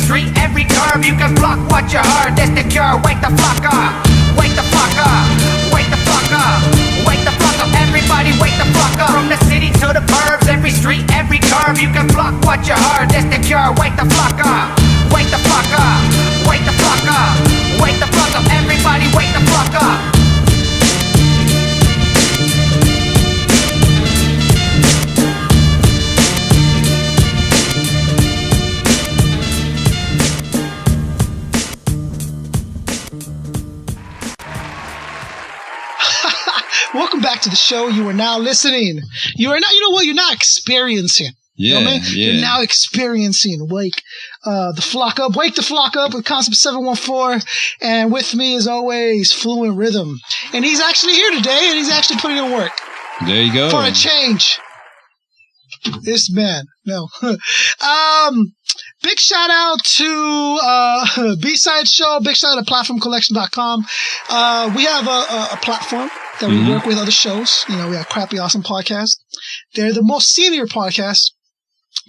street, every curve. You can block what you heard. That's the cure. Wake the fuck up. Wake the fuck up. Wake the fuck up. Wake the fuck up. Everybody wake the fuck up. From the city to the burbs, every street, every curve. You can block what you heard. That's the cure. Wake the fuck up. Wake the fuck up. Wake the fuck up. Wake the fuck up. Everybody wake the fuck up. Welcome back to the show. You are now listening. You are now, you know what? You're now experiencing. Yeah, you know what I mean? yeah. You're now experiencing Wake the Flok Up. Wake the Flok Up with Concept 714. And with me, as always, Fluent Rhythm. And he's actually here today, and he's actually putting in work. There you go. For a change. This man. No. Big shout out to B-Side Show. Big shout out to PlatformCollection.com. We have a platform that we work with other shows. You know, we have Crappy Awesome Podcast. They're the most senior podcast.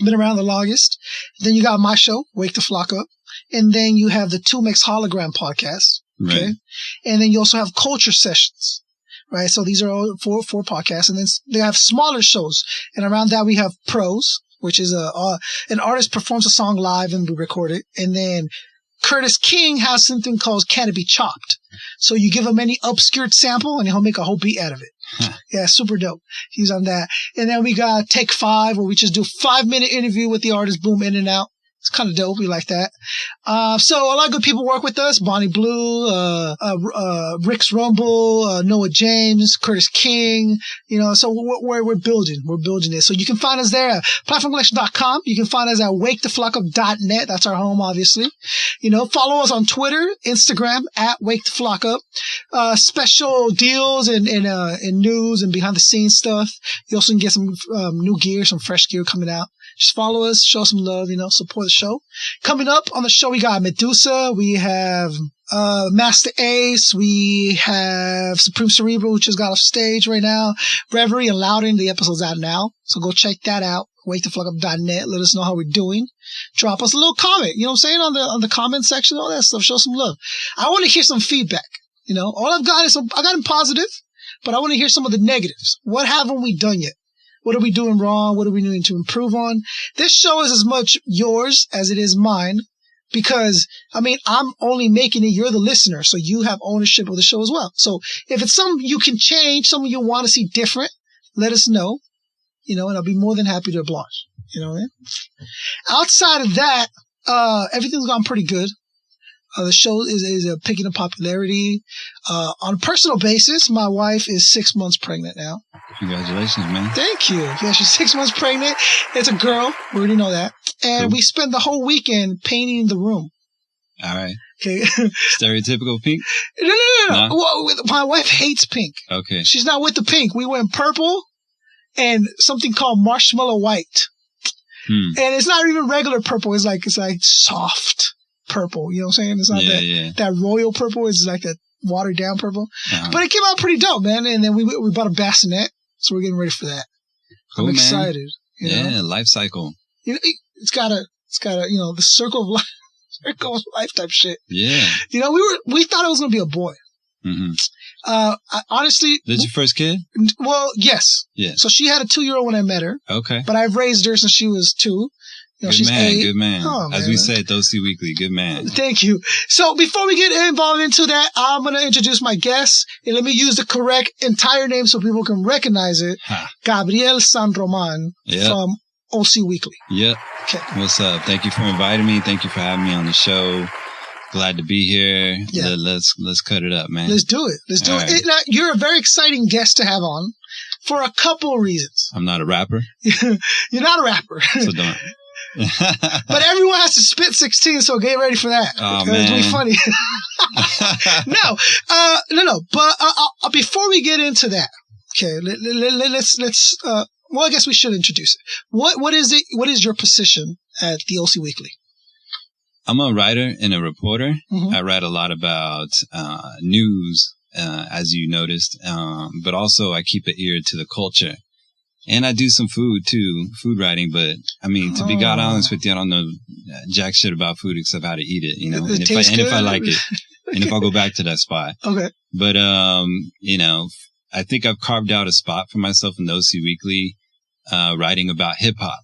Been around the longest. Then you got my show, Wake the Flok Up. And then you have the 2Mix Hologram Podcast. Okay. Right. And then you also have Culture Sessions. Right. So these are all four podcasts. And then they have smaller shows. And around that we have Pros, which is an artist performs a song live and we record it. And then Curtis King has something called Can It Be Chopped? So you give him any obscured sample and he'll make a whole beat out of it. Yeah, super dope. He's on that. And then we got Take 5, where we just do 5-minute interview with the artist, boom, in and out. It's kind of dope. We like that. So a lot of good people work with us. Bonnie Blue, Rick's Rumble, Noah James, Curtis King, you know, so we're building. We're building it. So you can find us there at platformcollection.com. You can find us at waketheflockup.net. That's our home, obviously. You know, follow us on Twitter, Instagram at waketheflockup. Special deals and news and behind the scenes stuff. You also can get some new gear, some fresh gear coming out. Just follow us, show some love, you know, support the show. Coming up on the show, we got Medusa, we have Master Ace, we have Supreme Cerebral, which just got off stage right now. Reverie and Loudon, the episode's out now. So go check that out. WakeTheFlockup.net. Let us know how we're doing. Drop us a little comment, you know what I'm saying, on the comment section, all that stuff. Show some love. I want to hear some feedback, you know. All I've got is I got them positive, but I want to hear some of the negatives. What haven't we done yet? What are we doing wrong? What are we needing to improve on? This show is as much yours as it is mine because, I mean, I'm only making it. You're the listener, so you have ownership of the show as well. So if it's something you can change, something you want to see different, let us know, you know, and I'll be more than happy to oblige. You know what I mean? Outside of that, everything's gone pretty good. The show is picking up popularity. On a personal basis, my wife is 6 months pregnant now. Congratulations, man. Thank you. Yeah, she's 6 months pregnant. It's a girl. We already know that. And we spent the whole weekend painting the room. All right. Okay. Stereotypical pink? No. Well, my wife hates pink. Okay. She's not with the pink. We went purple and something called marshmallow white. And it's not even regular purple. It's like soft purple. You know what I'm saying? It's not that royal purple. It's like that watered down purple. But it came out pretty dope, man. And then we bought a bassinet, so we're getting ready for that. Cool, I'm excited. Man. Yeah, life cycle. You know, it's got a you know, the circle of life type shit. Yeah. You know, we thought it was gonna be a boy. Honestly, this your first kid? Well, yes. Yeah. So she had a 2-year-old when I met her. Okay. But I've raised her since she was 2. You know, she's 8. Good man. Oh, as we say at Dosey Weekly, good man. Thank you. So before we get involved into that, I'm going to introduce my guest. And let me use the correct entire name so people can recognize it. Gabriel San Roman from OC Weekly. Yep. Okay. What's up? Thank you for inviting me. Thank you for having me on the show. Glad to be here. Yeah. Let's cut it up, man. Let's do it. Let's do it. Now, you're a very exciting guest to have on for a couple of reasons. I'm not a rapper. You're not a rapper. So don't. But everyone has to spit 16, so get ready for that. Oh, man. It'll be funny. No. But before we get into that, okay, let's well, I guess we should introduce it. What is it? What is your position at the OC Weekly? I'm a writer and a reporter. I write a lot about news, as you noticed, but also I keep an ear to the culture. And I do some food writing, but I mean, to be God honest with you, I don't know jack shit about food except how to eat it, you know, and if I like it, and if I'll go back to that spot. Okay. But, you know, I think I've carved out a spot for myself in the OC Weekly, writing about hip hop,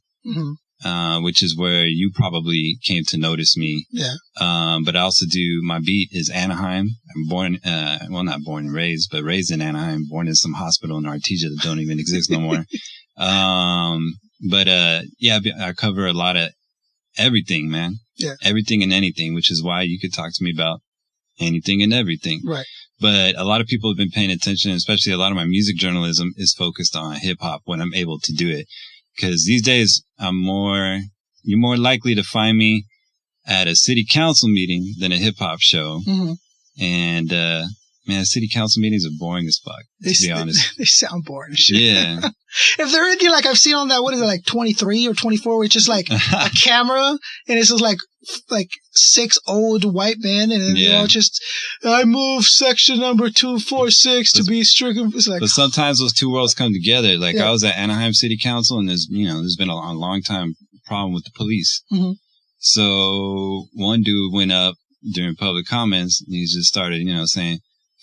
which is where you probably came to notice me. Yeah. But I also do, my beat is Anaheim. I'm born, well, not born and raised, but raised in Anaheim, born in some hospital in Artesia that don't even exist no more. Yeah, I cover a lot of everything, man. Yeah. Everything and anything, which is why you could talk to me about anything and everything. Right. But a lot of people have been paying attention, especially a lot of my music journalism is focused on hip hop when I'm able to do it. Cause these days you're more likely to find me at a city council meeting than a hip hop show. Mm-hmm. And, man, city council meetings are boring as fuck, to be honest. They sound boring as shit. Yeah. If they're anything like I've seen on that, what is it, like 23 or 24, where it's just like a camera and it's just like 6 old white men and then they're all just, I move section number 246 to be stricken. It's like, but sometimes those two worlds come together. Like I was at Anaheim City Council and there's been a long time problem with the police. Mm-hmm. So one dude went up during public comments and he just started, saying,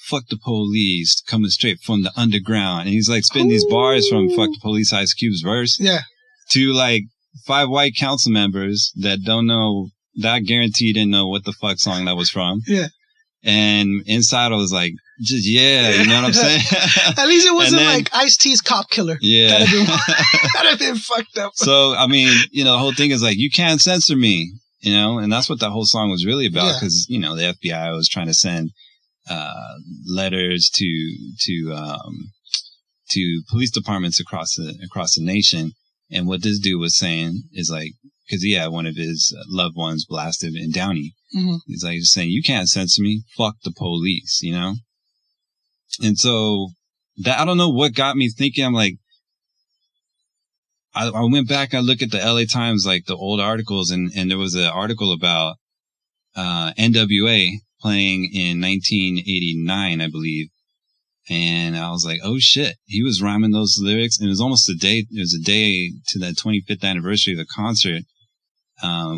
fuck the police, coming straight from the underground. And he's like spitting these bars from Fuck the Police, Ice Cube's verse. Yeah. To like 5 white council members that don't know, that I guarantee you didn't know what the fuck song that was from. Yeah. And inside I was like, just, you know what I'm saying? At least it wasn't like Ice-T's Cop Killer. Yeah. That'd have been fucked up. So, I mean, the whole thing is like, you can't censor me, and that's what that whole song was really about. Cause, the FBI was trying to send letters to police departments across the nation, and what this dude was saying is like, because he had one of his loved ones blasted in Downey. Mm-hmm. He's like just saying, you can't censor me, fuck the police, And so that, I don't know what got me thinking. I'm like, I went back and I looked at the LA Times, like the old articles, and there was an article about NWA playing in 1989, I believe. And I was like, oh shit, he was rhyming those lyrics. And it was almost a day to that 25th anniversary of the concert,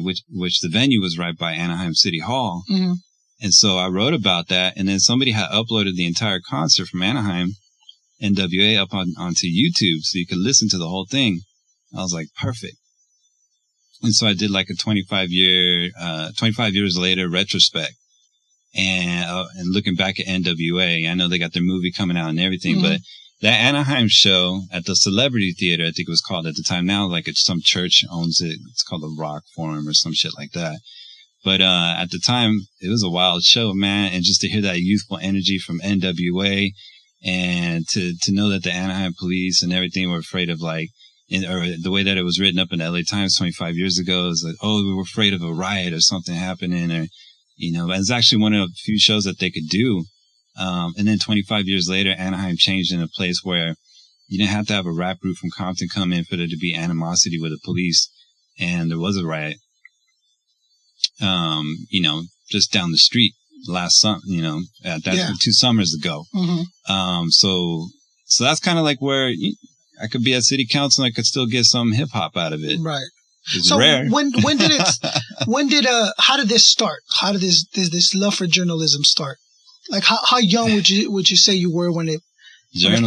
which the venue was right by Anaheim City Hall. Mm-hmm. And so I wrote about that. And then somebody had uploaded the entire concert from Anaheim, NWA, up onto YouTube so you could listen to the whole thing. I was like, perfect. And so I did like a 25 years later retrospect. And looking back at NWA, I know they got their movie coming out and everything, but that Anaheim show at the Celebrity Theater, I think it was called at the time. Now, like some church owns it. It's called the Rock Forum or some shit like that. But at the time, it was a wild show, man. And just to hear that youthful energy from NWA, and to know that the Anaheim police and everything were afraid of or the way that it was written up in the LA Times 25 years ago is like, oh, we were afraid of a riot or something happening, or it's actually one of the few shows that they could do. And then 25 years later, Anaheim changed in a place where you didn't have to have a rap group from Compton come in for there to be animosity with the police. And there was a riot, just down the street last summer, 2 summers ago. Mm-hmm. So that's kind of like where I could be at city council and I could still get some hip hop out of it. Right. It's rare. When did how did this start? How did this love for journalism start? Like how young would you say you were when it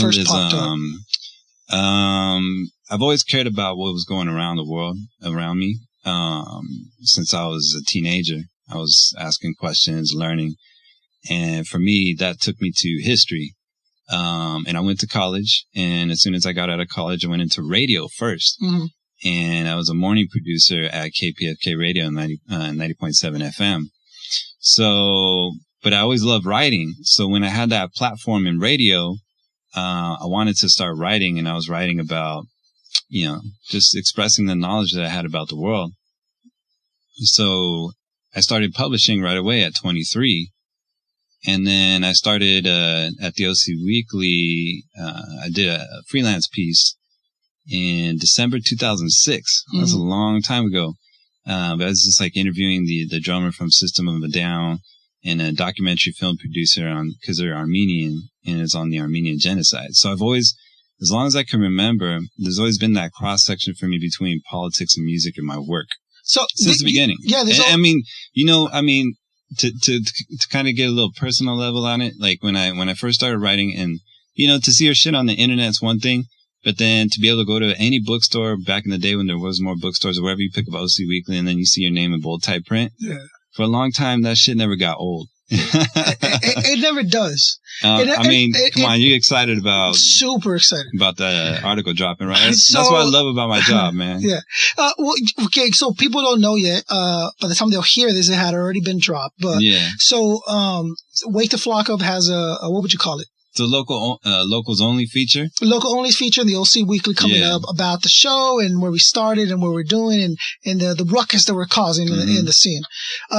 first popped up? I've always cared about what was going around the world around me. Since I was a teenager, I was asking questions, learning. And for me, that took me to history. And I went to college, and as soon as I got out of college, I went into radio first. Mm-hmm. And I was a morning producer at KPFK Radio 90.7 FM. So, but I always loved writing. So when I had that platform in radio, I wanted to start writing, and I was writing about, just expressing the knowledge that I had about the world. So I started publishing right away at 23. And then I started, at the OC Weekly. I did a freelance piece in December 2006. Mm-hmm. That's a long time ago. But I was just like interviewing the drummer from System of a Down and a documentary film producer because they're Armenian and it's on the Armenian genocide. So I've always as long as I can remember, there's always been that cross section for me between politics and music and my work. So since the beginning. Yeah. I mean, to kind of get a little personal level on it, like when I first started writing, and, to see your shit on the internet is one thing, but then to be able to go to any bookstore back in the day when there was more bookstores or wherever, you pick up OC Weekly and then you see your name in bold type print. Yeah. For a long time, that shit never got old. it never does. Come on, you excited about? Super excited about the article dropping, right? That's what I love about my job, man. Yeah. Well, okay. So people don't know yet. By the time they'll hear this, it had already been dropped. But yeah. So, Wake the Flock Up has a what would you call it? It's a locals only feature. Local only feature in the OC Weekly coming up about the show and where we started and what we're doing and the ruckus that we're causing in the scene.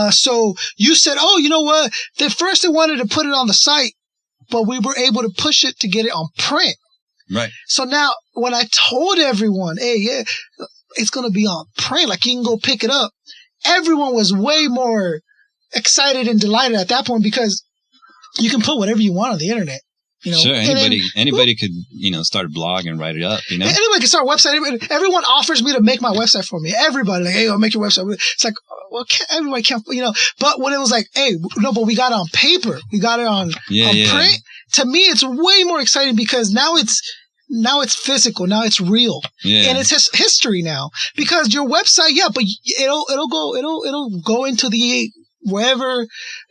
So you said, oh, you know what? They wanted to put it on the site, but we were able to push it to get it on print. Right. So now when I told everyone, hey, yeah, it's going to be on print, like you can go pick it up, everyone was way more excited and delighted at that point because you can put whatever you want on the internet. Sure, anybody could, start a blog and write it up, Anybody can start a website. Everyone offers me to make my website for me. Everybody, like, hey, I'll make your website. It's like, well, everybody can't, But when it was like, hey, no, but we got it on paper. We got it on print. To me, it's way more exciting because now it's physical. Now it's real. Yeah. And it's history now. Because your website, but it'll go into the wherever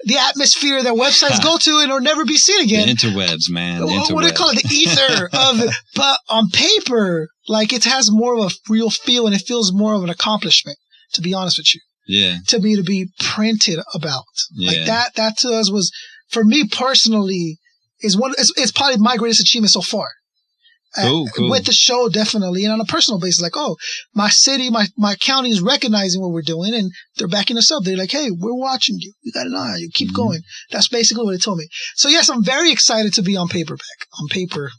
the atmosphere that websites go to, and it'll never be seen again. The interwebs, man. What do they call it? The ether of it. But on paper, like it has more of a real feel and it feels more of an accomplishment, to be honest with you. Yeah. To me, to be printed about. Yeah. Like that to us was, for me personally, it's probably my greatest achievement so far. Cool. With the show, definitely. And on a personal basis, like, oh, my city, my county is recognizing what we're doing and they're backing us up. They're like, hey, we're watching you. We got an eye on you. Keep going. That's basically what they told me. So, yes, I'm very excited to be on paper, printed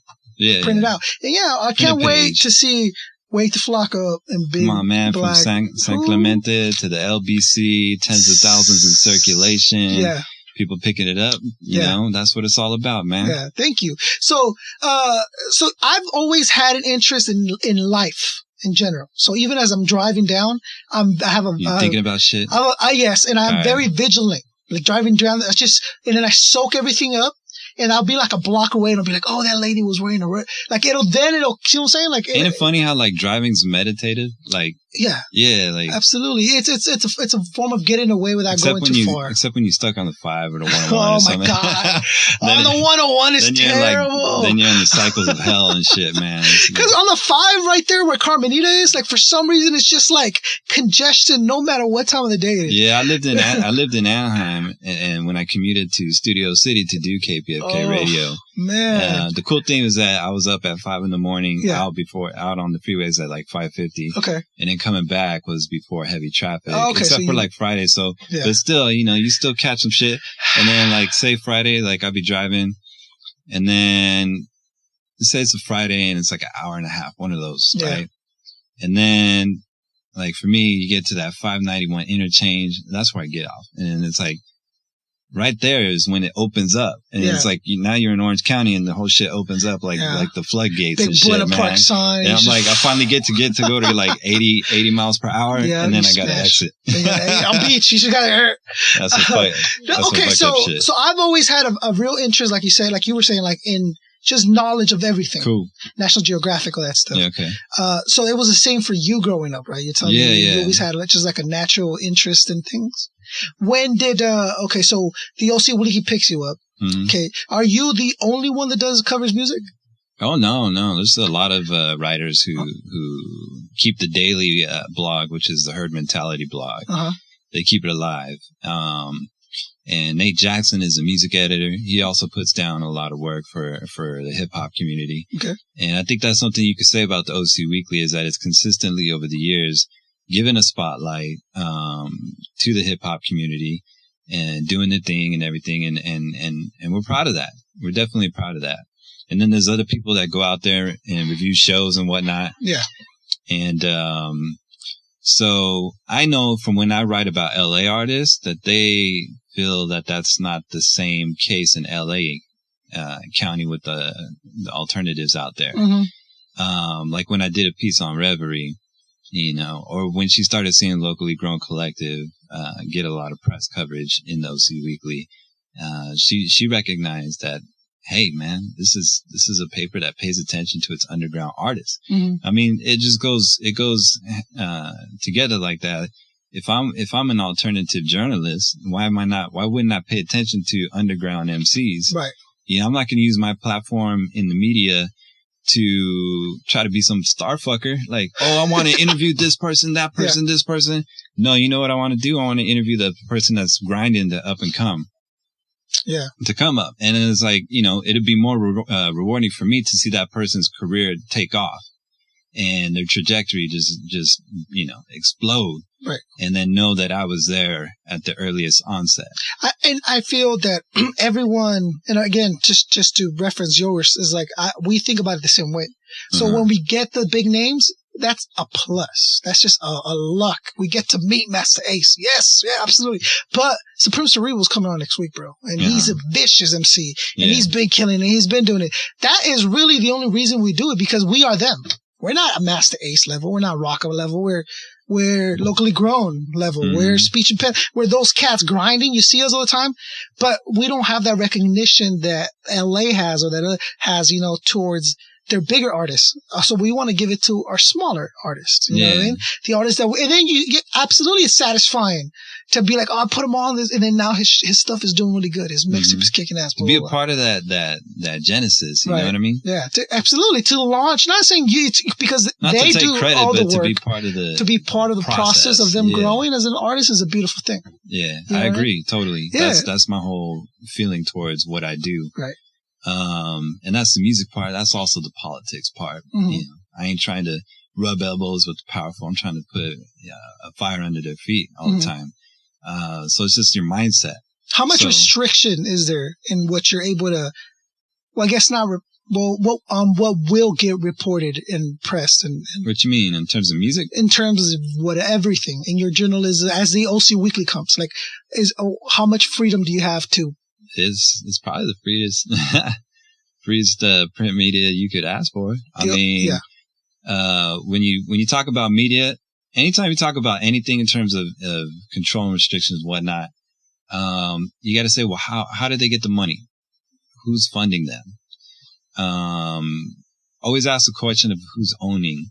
out. And I can't wait to see Wake the Flock Up and big. Come on, man. Black. From San Clemente to the LBC, tens of thousands in circulation. Yeah. People picking it up, you know, that's what it's all about, man. Yeah, thank you. So I've always had an interest in life in general. So even as I'm driving down, You're thinking about shit? Yes, and I'm very vigilant. Like driving down, and then I soak everything up. And I'll be like a block away and I'll be like, oh, that lady was wearing it'll, see what I'm saying? Like, ain't it funny how like driving's meditative? Like, yeah, like absolutely. It's a form of getting away without going too far. Except when you're stuck on the 5 or the 101 or something. Oh my God. The 101 is terrible. Then you're in the cycles of hell and shit, man. Because on the 5 right there where Carmenita is, like for some reason it's just like congestion no matter what time of the day it is. Yeah, I lived in Anaheim and when I commuted to Studio City to do KPFK radio. Man. The cool thing was that I was up at 5 a.m, out on the freeways at like 5:50. Okay. And then coming back was before heavy traffic, okay, except for like Friday. So, but still, you still catch some shit. And then like say Friday, like I'll be driving and then say it's a Friday and it's like an hour and a half, one of those, right? And then like for me, you get to that 591 interchange. That's where I get off. And it's like, right there is when it opens up. And it's like, now you're in Orange County and the whole shit opens up like the floodgates big and shit, man. Park sign. And I'm like, I finally get to go to like 80 miles per hour. And then I got to exit. On beach, you should got hurt. That's a fight. Okay, so I've always had a real interest, like you said, like you were saying, like in just knowledge of everything. Cool. National Geographic, all that stuff. Yeah, okay. So it was the same for you growing up, right? You're telling me you always had just like a natural interest in things. When did, so the OC Weekly picks you up. Mm-hmm. Okay. Are you the only one that covers music? Oh, no. There's a lot of writers who keep the daily blog, which is the Herd Mentality blog. Uh-huh. They keep it alive. And Nate Jackson is a music editor. He also puts down a lot of work for the hip hop community. Okay. And I think that's something you could say about the OC Weekly is that it's consistently over the years given a spotlight to the hip hop community and doing the thing and everything. And we're proud of that. We're definitely proud of that. And then there's other people that go out there and review shows and whatnot. Yeah. And so I know from when I write about LA artists that they feel that that's not the same case in LA County with the alternatives out there. Mm-hmm. Like when I did a piece on Reverie, you know, or when she started seeing Locally Grown Collective get a lot of press coverage in the OC Weekly, she recognized that, hey man, this is a paper that pays attention to its underground artists. I mean, it goes together like that. If I'm an alternative journalist, why wouldn't I pay attention to underground MCs? Right. You know, I'm not going to use my platform in the media to try to be some star fucker. Like, oh, I want to interview this person, that person, this person. No, you know what I want to do? I want to interview the person that's grinding to up and come. Yeah. To come up. And it's like, you know, it'd be more rewarding for me to see that person's career take off and their trajectory just, you know, explode. Right. And then know that I was there at the earliest onset. I feel that everyone, and again, just to reference yours, is like, we think about it the same way. So when we get the big names, that's a plus. That's just a luck. We get to meet Master Ace. Yes, yeah, absolutely. But Supreme Cerebral's coming on next week, bro. And he's a vicious MC. And he's been killing it. He's been doing it. That is really the only reason we do it, because we are them. We're not a Master Ace level. We're not Rocco level. We're Locally Grown level. We're Speech and Pen. We're those cats grinding. You see us all the time. But we don't have that recognition that LA has, or that has, you know, towards their bigger artists. So we want to give it to our smaller artists. You know what I mean? The artists that, and then you get, absolutely, it's satisfying to be like, oh, I put him on this, and then now his stuff is doing really good. His mixtape is kicking ass. To be a part of that genesis, you know what I mean? Yeah, absolutely. To launch, not saying you, because not they to take do credit, all the but work. to be part of the process of them growing as an artist is a beautiful thing. Yeah, I agree totally. Yeah. That's my whole feeling towards what I do. Right. And that's the music part. That's also the politics part. You know, I ain't trying to rub elbows with the powerful. I'm trying to put a fire under their feet all the time. So it's just your mindset. How much restriction is there in what you're able to, well, I guess not, what will get reported in press and what you mean in terms of music? In terms of everything in your journalism as the OC Weekly comes, like, how much freedom do you have to? It's probably the freest print media you could ask for. I mean, when you talk about media, anytime you talk about anything in terms of control and restrictions and whatnot, you got to say, well, how did they get the money? Who's funding them? Always ask the question of who's owning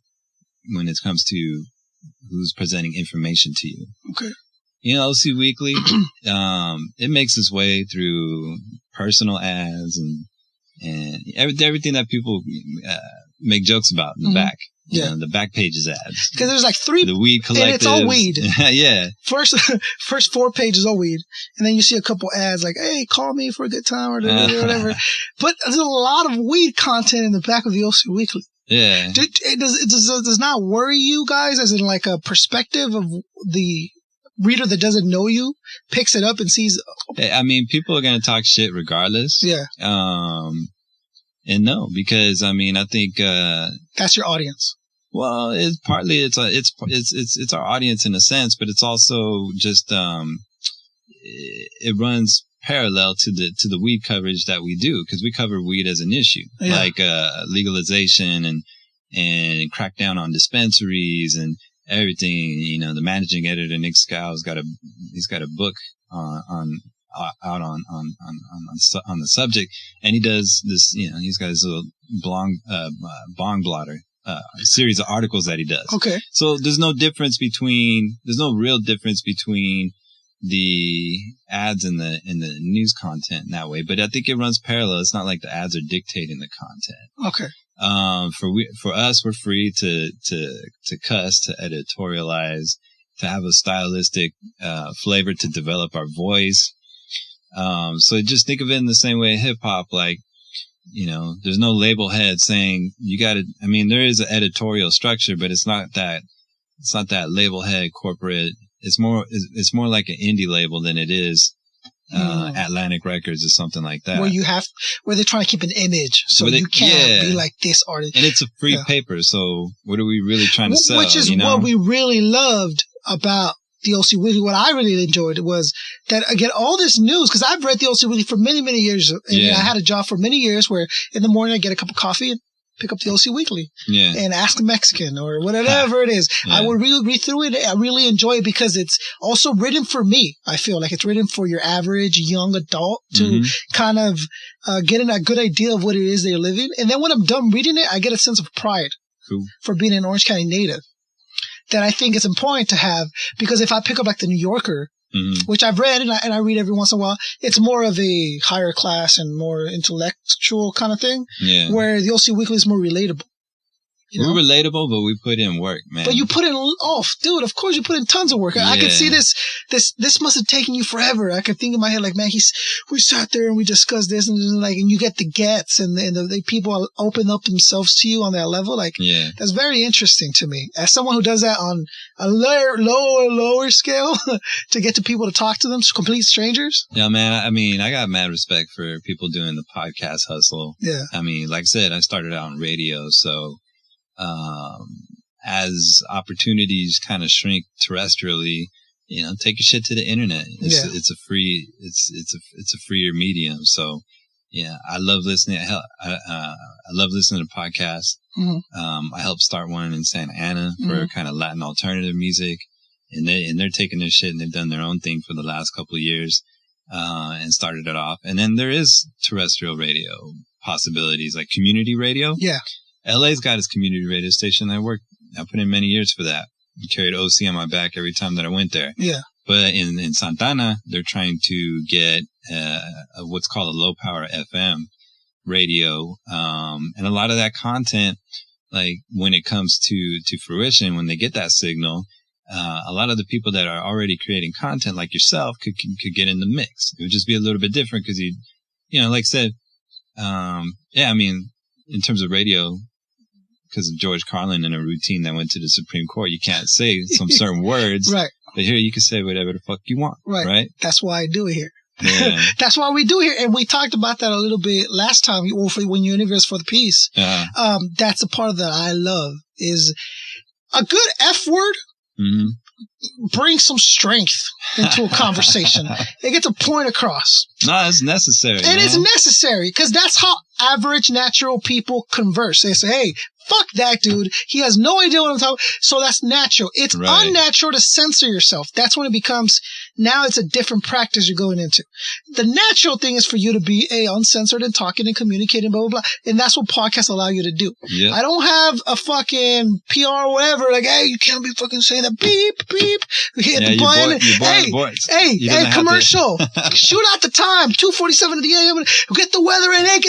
when it comes to who's presenting information to you. Okay. You know, OC Weekly, it makes its way through personal ads and everything that people make jokes about in the back. You know, the back pages ads. Because there's like the weed collective. And it's all weed. Yeah. First 4 pages all weed. And then you see a couple ads like, hey, call me for a good time or whatever. But there's a lot of weed content in the back of the OC Weekly. Yeah. Does not worry you guys, as in like a perspective of the reader that doesn't know you picks it up and sees? I mean, people are going to talk shit regardless. Yeah. And no, because I mean, I think that's your audience. Well, it's partly it's our audience in a sense, but it's also just it runs parallel to the weed coverage that we do, because we cover weed as an issue, like legalization and crack down on dispensaries and everything. You know, the managing editor Nick Scow's got a book out on the subject, and he does this. You know, he's got his little bong blotter series of articles that he does. Okay. So there's no real difference between the ads and the news content in that way, but I think it runs parallel. It's not like the ads are dictating the content. Okay. For us, we're free to cuss, to editorialize, to have a stylistic flavor, to develop our voice. So just think of it in the same way hip hop, like, you know, there's no label head saying you got to, I mean, there is an editorial structure, but it's not that label head corporate. It's more like an indie label than it is Atlantic Records or something like that. Where they're trying to keep an image, so you can't be like this artist. And it's a free paper, so what are we really trying to sell? Which is what we really loved about the OC Weekly. What I really enjoyed was that, again, all this news, because I've read the OC Weekly for many, many years. And I had a job for many years where in the morning I get a cup of coffee pick up the OC Weekly Yeah. and Ask a Mexican or whatever it is. Yeah. I would really read through it. I really enjoy it because it's also written for me. I feel like it's written for your average young adult to kind of get a good idea of what it is they're living. And then when I'm done reading it, I get a sense of pride for being an Orange County native that I think it's important to have, because if I pick up like the New Yorker, which I've read and I read every once in a while, it's more of a higher class and more intellectual kind of thing. Yeah. Where the OC Weekly is more relatable. We're relatable, but we put in work, man. But you put in, dude, of course you put in tons of work. Yeah. I could see this must have taken you forever. I could think in my head, like, man, we sat there and we discussed this and you get the gets and the people open up themselves to you on that level. Like, that's very interesting to me. As someone who does that on a lower scale to get to people to talk to them, complete strangers. Yeah, man. I mean, I got mad respect for people doing the podcast hustle. Yeah. I mean, like I said, I started out on radio, so, as opportunities kind of shrink terrestrially, take your shit to the internet. It's a free, it's a freer medium. So yeah, I love listening. I love listening to podcasts. I helped start one in Santa Ana for kind of Latin alternative music, and they're taking their shit and they've done their own thing for the last couple of years, and started it off. And then there is terrestrial radio possibilities, like community radio. Yeah. LA's got its community radio station. I put in many years for that. I carried OC on my back every time that I went there. Yeah. But in Santana, they're trying to get what's called a low power FM radio. And a lot of that content, like when it comes to fruition, when they get that signal, a lot of the people that are already creating content like yourself could get in the mix. It would just be a little bit different because like I said, I mean, in terms of radio, because of George Carlin and a routine that went to the Supreme Court, you can't say some certain words. Right. But here you can say whatever the fuck you want. Right. That's why I do it here. Yeah. That's why we do it here. And we talked about that a little bit last time when you interviewed us for the piece. That's a part that I love is a good F word. Bring some strength into a conversation. It gets a point across. No, it's necessary. And it's necessary because that's how average natural people converse. They say, hey, fuck that dude. He has no idea what I'm talking about. So that's natural. It's unnatural to censor yourself. That's when it becomes, now it's a different practice you're going into. The natural thing is for you to be uncensored and talking and communicating, blah, blah, blah. And that's what podcasts allow you to do. Yep. I don't have a fucking PR or whatever. Like, hey, you can't be fucking saying that. Beep, beep. Hit the button. Hey, commercial. Shoot out the time. 2:47 of the AM. Get the weather in. Hey,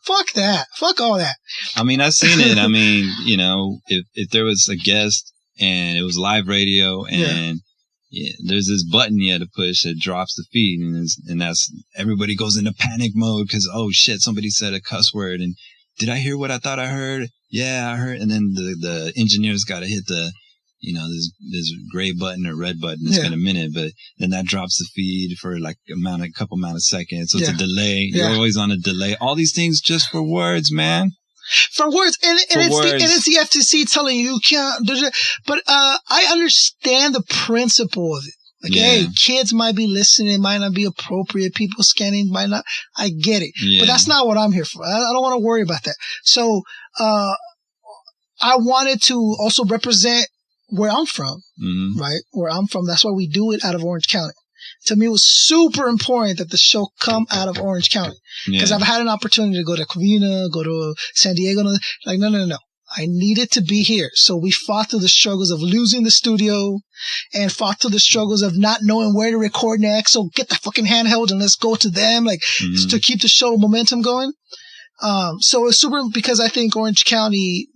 fuck that. Fuck all that. I mean, I've seen it. I mean, if there was a guest and it was live radio and there's this button you had to push that drops the feed and that's everybody goes into panic mode because, oh shit, somebody said a cuss word and did I hear what I thought I heard? Yeah, I heard. And then the engineer's got to hit the, this gray button or red button. It's been a minute, but then that drops the feed for like a couple amount of seconds. So it's a delay. You're always on a delay. All these things just for words, man. For words, and it's the FTC telling you can't. But I understand the principle of it. Like, hey, kids might be listening, it might not be appropriate. People scanning might not. I get it, but that's not what I'm here for. I don't want to worry about that. So, I wanted to also represent where I'm from, right? Where I'm from. That's why we do it out of Orange County. To me, it was super important that the show come out of Orange County because I've had an opportunity to go to Covina, go to San Diego. Like, no. I needed to be here. So we fought through the struggles of losing the studio and fought through the struggles of not knowing where to record next. So get the fucking handheld and let's go to them, like to keep the show momentum going. So it's super because I think Orange County,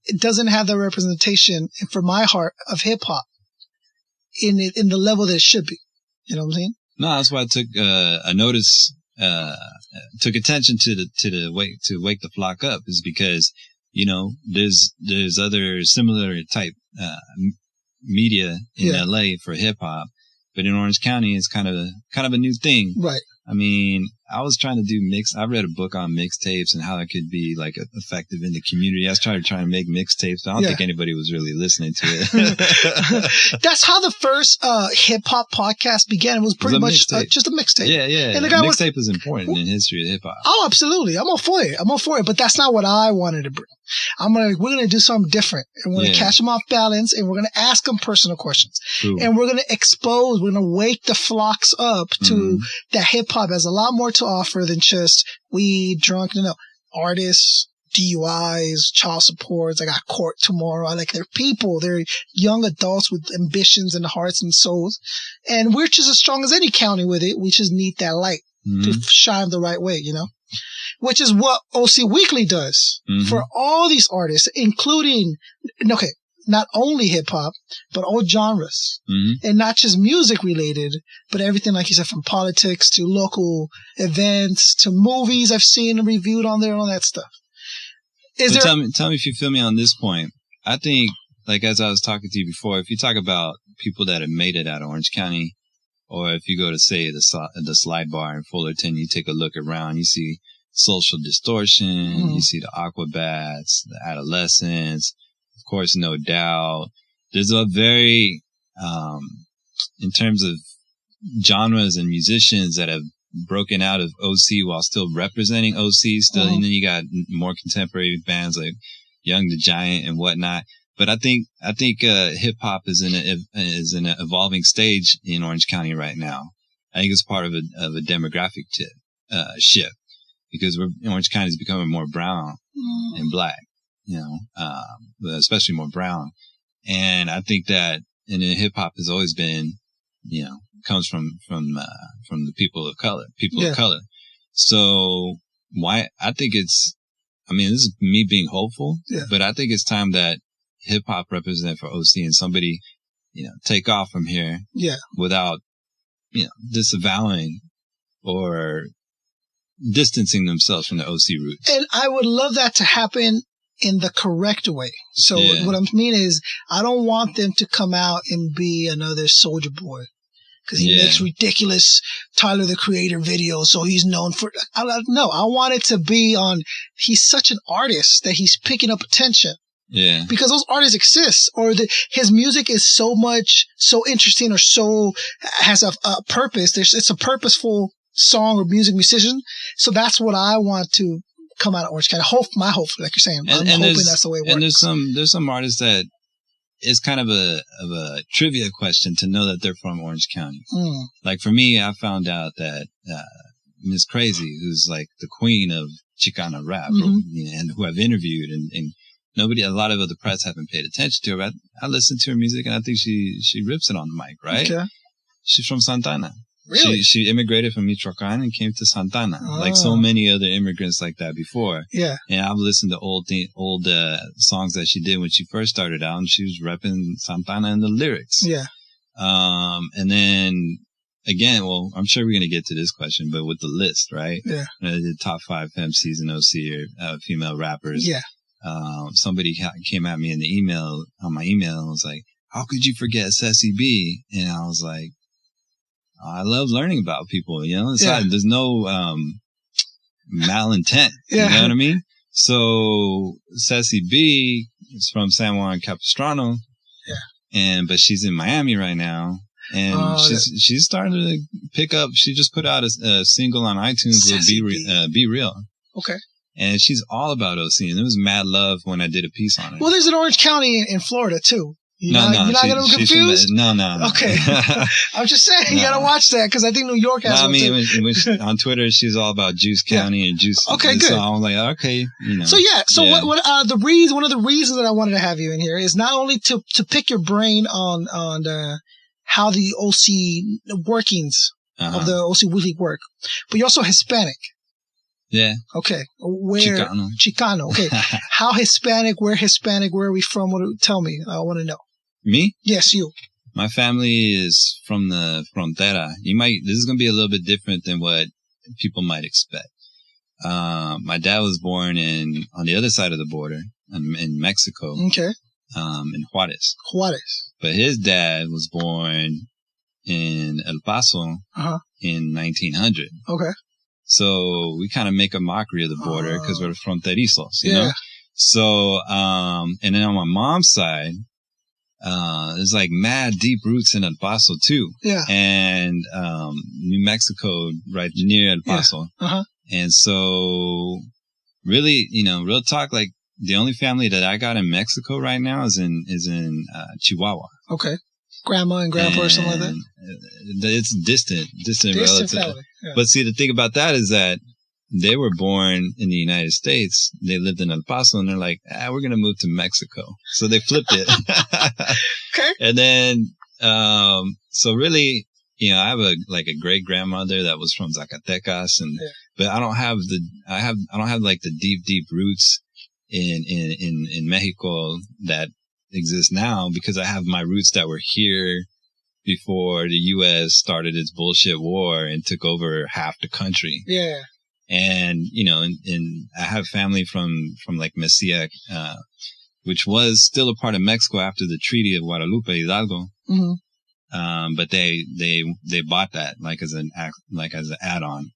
it doesn't have the representation for my heart of hip hop in the level that it should be. You know what I'm saying? No, that's why I took took attention to wake the flock up is because there's other similar type media in LA for hip hop, but in Orange County it's kind of a new thing. Right. I mean, I was trying to do I read a book on mixtapes and how it could be like effective in the community. I was trying to make mixtapes, but I don't think anybody was really listening to it. That's how the first hip hop podcast began. It was pretty much just a mixtape. Yeah. And the mixtape is important in history of hip hop. Oh, absolutely. I'm all for it. But that's not what I wanted to bring. We're going to do something different, and we're going to catch them off balance, and we're going to ask them personal questions. Cool. And we're going to we're going to wake the flocks up to that hip hop has a lot more to offer than just weed, drunk, artists, DUIs, child supports. I got court tomorrow. They're people. They're young adults with ambitions and hearts and souls. And we're just as strong as any county with it. We just need that light to shine the right way, which is what OC Weekly does for all these artists, including, not only hip hop, but all genres, and not just music related, but everything, like you said, from politics to local events to movies I've seen and reviewed on there and all that stuff. Tell me if you feel me on this point. I think, like as I was talking to you before, if you talk about people that have made it out of Orange County, or if you go to, say, the Slide Bar in Fullerton, you take a look around, you see Social Distortion, you see the Aquabats, the Adolescents, of course, No Doubt. There's a very, in terms of genres and musicians that have broken out of OC while still representing OC still, and then you got more contemporary bands like Young the Giant and whatnot. But I think hip hop is in an evolving stage in Orange County right now. I think it's part of a demographic shift, because Orange County is becoming more brown and black, especially more brown. And I think that, and hip hop has always been, comes from the people of color. Of color. So I think this is me being hopeful, but I think it's time that hip hop represent for OC and somebody, take off from here without, disavowing or distancing themselves from the OC roots. And I would love that to happen in the correct way. So what I mean is, I don't want them to come out and be another Soulja Boy, because he makes ridiculous Tyler the Creator videos, so he's known for. No, I want it to be he's such an artist that he's picking up attention. Yeah. Because those artists exist, or his music is so interesting, or has a purpose. It's a purposeful song or musician. So that's what I want to come out of Orange County. My hope, like you're saying, I'm hoping that's the way it works. And there's some artists that it's kind of a trivia question to know that they're from Orange County. Like for me, I found out that Miss Crazy, who's like the queen of Chicana rap, and who I've interviewed, and a lot of other press haven't paid attention to her. But I listen to her music, and I think she rips it on the mic, right? Okay. She's from Santana. Really? She immigrated from Michoacan and came to Santana, like so many other immigrants like that before. Yeah. And I've listened to old songs that she did when she first started out, and she was repping Santana in the lyrics. Yeah. And then again, well, I'm sure we're going to get to this question, but with the list, right? Yeah. I did top 5 MCs in OC or female rappers. Yeah. Somebody came at me on my email and was like, "How could you forget Ceci B?" And I was like, I love learning about people, there's no malintent, you know what I mean? So Ceci B is from San Juan Capistrano, but she's in Miami right now, and she's starting to pick up. She just put out a single on iTunes with Be Real. Okay. And she's all about OC, and there was mad love when I did a piece on it. Well, there's an Orange County in Florida too. You're not going to be confused? No. Okay. I'm just saying, you got to watch that, because I think New York has one too. On Twitter, she's all about Juice County and Juice. Okay, good. So I was like, okay, So one of the reasons that I wanted to have you in here is not only to pick your brain on how the OC workings of the OC Weekly work, but you're also Hispanic. Yeah. Okay. Chicano. Okay. How Hispanic? Where are we from? Tell me. I want to know. Me? Yes, you. My family is from the frontera. This is going to be a little bit different than what people might expect. My dad was born on the other side of the border in Mexico. Okay. In Juarez. But his dad was born in El Paso in 1900. Okay. So we kind of make a mockery of the border because we're fronterizos, you know? So, and then on my mom's side, there's like mad deep roots in El Paso too. Yeah. And, New Mexico, right near El Paso. Yeah. Uh-huh. And so really, you know, real talk, like the only family that I got in Mexico right now is in Chihuahua. Okay. Grandma and grandpa or something like that? It's distant relative. Family. Yeah. But see, the thing about that is that they were born in the United States. They lived in El Paso, and they're like, we're going to move to Mexico. So they flipped it. Okay. And then, so really, you know, I have a great grandmother that was from Zacatecas, and but I don't have like the deep roots in Mexico that exist now, because I have my roots that were here before the U.S. started its bullshit war and took over half the country. Yeah. And, you know, and I have family from like Mesilla, which was still a part of Mexico after the Treaty of Guadalupe Hidalgo. Mm-hmm. But they bought that like as an add-on.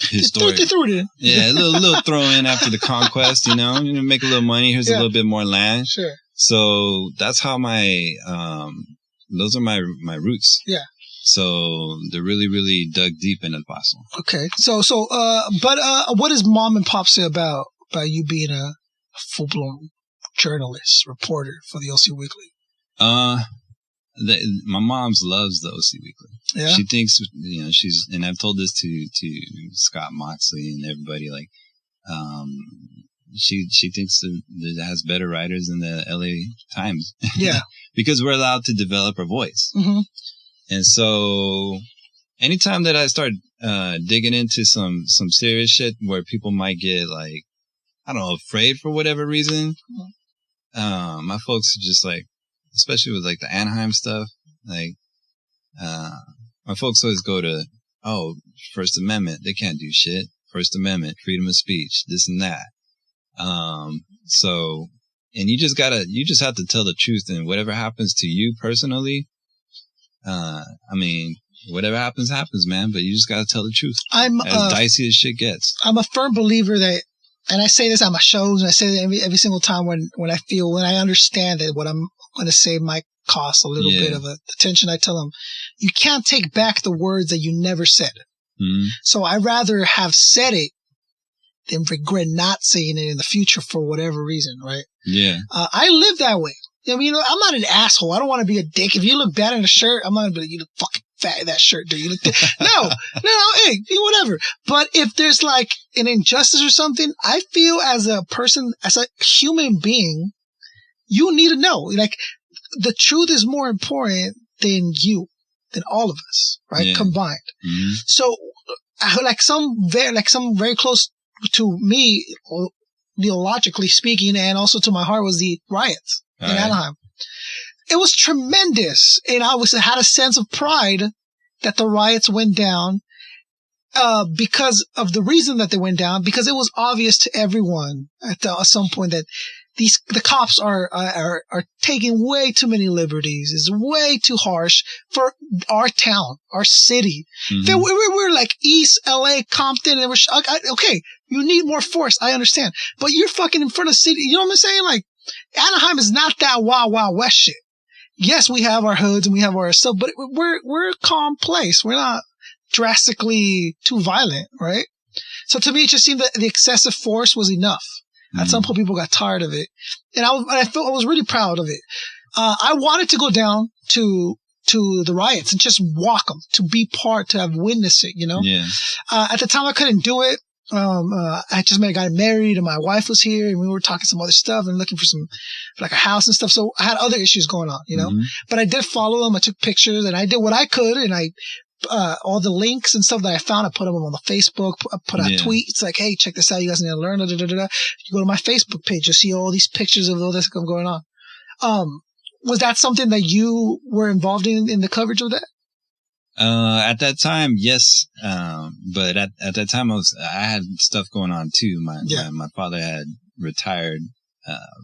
Historic. They threw it in. Yeah, a little throw in after the conquest, you know, make a little money. Here's a little bit more land. Sure. So that's how those are my roots. Yeah. So they're really, really dug deep in El Paso. Okay. But what does mom and pop say about you being a full-blown journalist, reporter for the OC Weekly? My mom's loves the OC Weekly. Yeah. She thinks, you know, and I've told this to Scott Moxley and everybody, like, she thinks that it has better writers than the LA Times. Yeah. Because we're allowed to develop our voice. Mm-hmm. And so anytime that I start, digging into some serious shit where people might get like, I don't know, afraid for whatever reason, my folks are just like, especially with like the Anaheim stuff, like, my folks always go to, First Amendment, they can't do shit. First Amendment, freedom of speech, this and that. So, and you just have to tell the truth, and whatever happens to you personally, I mean, whatever happens, man, but you just gotta tell the truth. As dicey as shit gets. I'm a firm believer that, and I say this on my shows, and I say it every single time when I understand that what I'm going to say might cost a little bit of attention, I tell them, you can't take back the words that you never said. Mm-hmm. So I'd rather have said it than regret not saying it in the future for whatever reason, right? Yeah. I live that way. I mean, I'm not an asshole. I don't want to be a dick. If you look bad in a shirt, I'm not going to be like, you look fucking fat in that shirt, dude. You look no, hey, whatever. But if there's like an injustice or something, I feel as a person, as a human being, you need to know. Like, the truth is more important than all of us, right? Yeah. Combined. Mm-hmm. So, some very close to me, theologically speaking, and also to my heart, was the riots in Anaheim. It was tremendous, and I had a sense of pride that the riots went down, because of the reason that they went down, because it was obvious to everyone at some point that the cops are taking way too many liberties. It's way too harsh for our town, our city. Mm-hmm. If we're like East LA, Compton, and okay, you need more force. I understand, but you're fucking in front of city. You know what I'm saying? Like, Anaheim is not that wild west shit. Yes, we have our hoods and we have our stuff, but we're a calm place. We're not drastically too violent, right? So to me, it just seemed that the excessive force was enough. At some point, people got tired of it, and I was really proud of it. I wanted to go down to the riots and just walk them, to be part, to have witnessed it, you know? Yeah. At the time, I couldn't do it. I just got married, and my wife was here, and we were talking some other stuff and looking for like a house and stuff. So I had other issues going on, you know? Mm-hmm. But I did follow them. I took pictures, and I did what I could, and all the links and stuff that I found, I put them on the Facebook, put out tweets like, hey, check this out. You guys need to learn. You go to my Facebook page, you'll see all these pictures of all this stuff going on. Was that something that you were involved in the coverage of that? At that time, yes. But at that time, I had stuff going on too. My father had retired,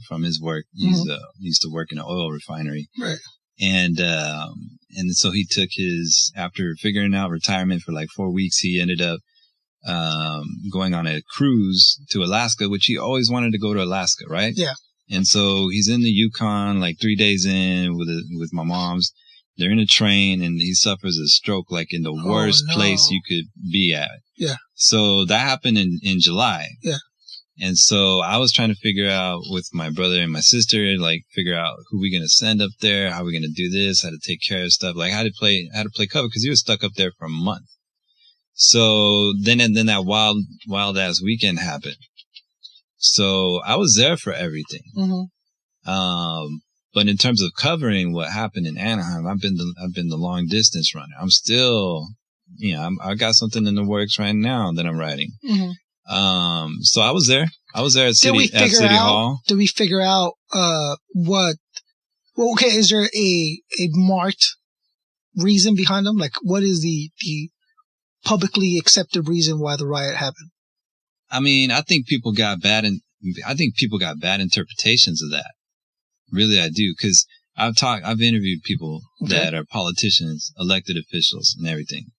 from his work. He used to work in an oil refinery. Right. And so he took after figuring out retirement for like 4 weeks, he ended up going on a cruise to Alaska, which he always wanted to go to Alaska, right? Yeah. And so he's in the Yukon, like 3 days in with my mom's. They're in a train and he suffers a stroke, like in the worst place you could be at. Yeah. So that happened in July. Yeah. And so I was trying to figure out with my brother and my sister, like figure out who we're going to send up there, how we're going to do this, how to take care of stuff, like how to play cover, because he was stuck up there for a month. So then that wild ass weekend happened. So I was there for everything. Mm-hmm. But in terms of covering what happened in Anaheim, I've been the long distance runner. I'm still, I got something in the works right now that I'm writing. Mm-hmm. So I was there at City Hall. Did we figure out, is there a marked reason behind them? Like, what is the publicly accepted reason why the riot happened? I mean, I think people got bad interpretations of that. Really, I do. Cause I've interviewed people that are politicians, elected officials and everything.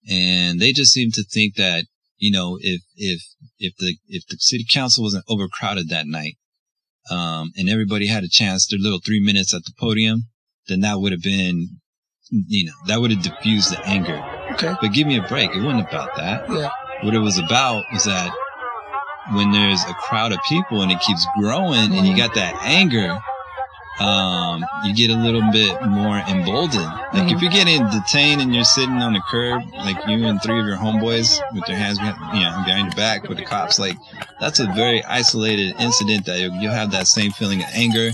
And they just seem to think that, if the city council wasn't overcrowded that night, and everybody had a chance, their little 3 minutes at the podium, then that would have been, that would have diffused the anger. Okay. But give me a break. It wasn't about that. Yeah. What it was about was that when there's a crowd of people and it keeps growing and you got that anger, you get a little bit more emboldened. Like if you're getting detained and you're sitting on the curb, like you and 3 of your homeboys with their hands behind your back with the cops, like that's a very isolated incident that you'll have that same feeling of anger.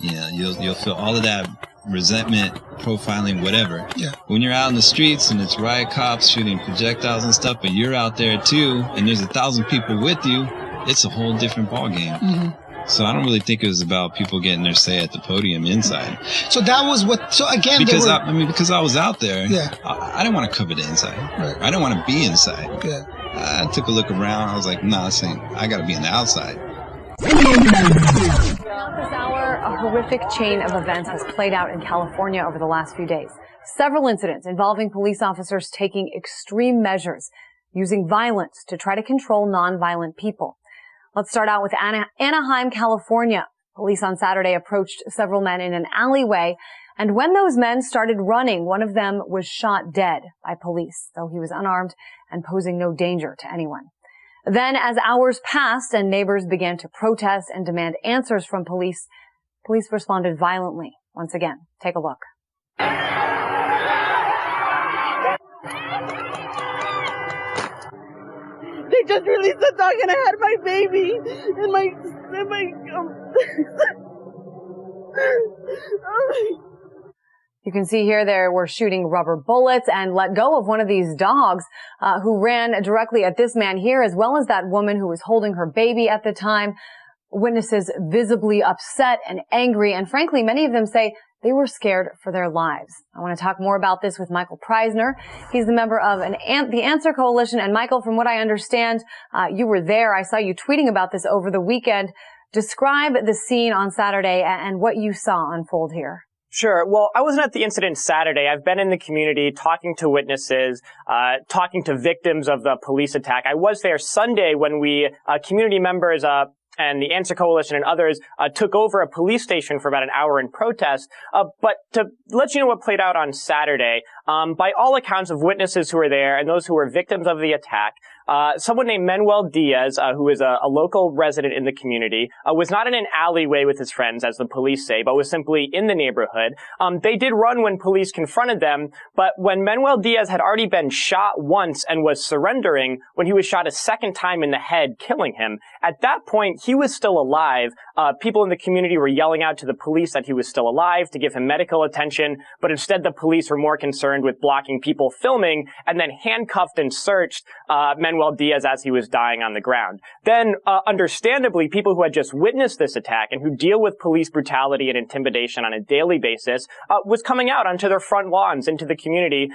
You'll feel all of that resentment, profiling, whatever. Yeah. When you're out in the streets and it's riot cops shooting projectiles and stuff, but you're out there too, and there's 1,000 people with you, it's a whole different ballgame. Mm-hmm. So I don't really think it was about people getting their say at the podium inside. So that was what. So again, because I was out there. Yeah. I didn't want to cover the inside. Right. I didn't want to be inside. Yeah. I took a look around. I was like, nah, I got to be on the outside. This hour, a horrific chain of events has played out in California over the last few days. Several incidents involving police officers taking extreme measures, using violence to try to control nonviolent people. Let's start out with Anaheim, California. Police on Saturday approached several men in an alleyway, and when those men started running, one of them was shot dead by police, though he was unarmed and posing no danger to anyone. Then, as hours passed and neighbors began to protest and demand answers from police responded violently. Once again, take a look. They just released the dog and I had my baby and my You can see here they were shooting rubber bullets and let go of one of these dogs who ran directly at this man here, as well as that woman who was holding her baby at the time. Witnesses visibly upset and angry, and frankly, many of them say they were scared for their lives. I want to talk more about this with Michael Preisner. He's the member of the Answer Coalition. And Michael, from what I understand, you were there. I saw you tweeting about this over the weekend. Describe the scene on Saturday and what you saw unfold here. Sure. Well, I wasn't at the incident Saturday. I've been in the community talking to witnesses, talking to victims of the police attack. I was there Sunday when we, community members, and the Answer Coalition and others took over a police station for about an hour in protest. But to let you know what played out on Saturday, by all accounts of witnesses who were there and those who were victims of the attack, someone named Manuel Diaz, who is a local resident in the community, was not in an alleyway with his friends, as the police say, but was simply in the neighborhood. They did run when police confronted them, but when Manuel Diaz had already been shot once and was surrendering, when he was shot a second time in the head, killing him, at that point, he was still alive. People in the community were yelling out to the police that he was still alive to give him medical attention, but instead the police were more concerned with blocking people filming and then handcuffed and searched Manuel Diaz as he was dying on the ground. Then, understandably, people who had just witnessed this attack and who deal with police brutality and intimidation on a daily basis was coming out onto their front lawns into the community,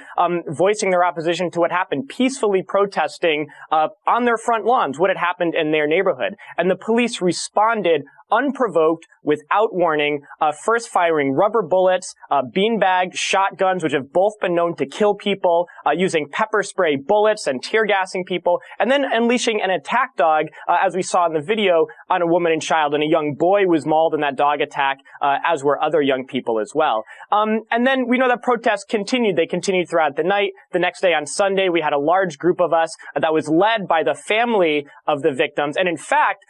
voicing their opposition to what happened, peacefully protesting on their front lawns what had happened in their neighborhood. And the police responded unprovoked, without warning, first firing rubber bullets, beanbag shotguns, which have both been known to kill people, using pepper spray bullets and tear gassing people, and then unleashing an attack dog, as we saw in the video, on a woman and child. And a young boy was mauled in that dog attack, as were other young people as well. And then we know that protests continued. They continued throughout the night. The next day on Sunday, we had a large group of us that was led by the family of the victims. And in fact,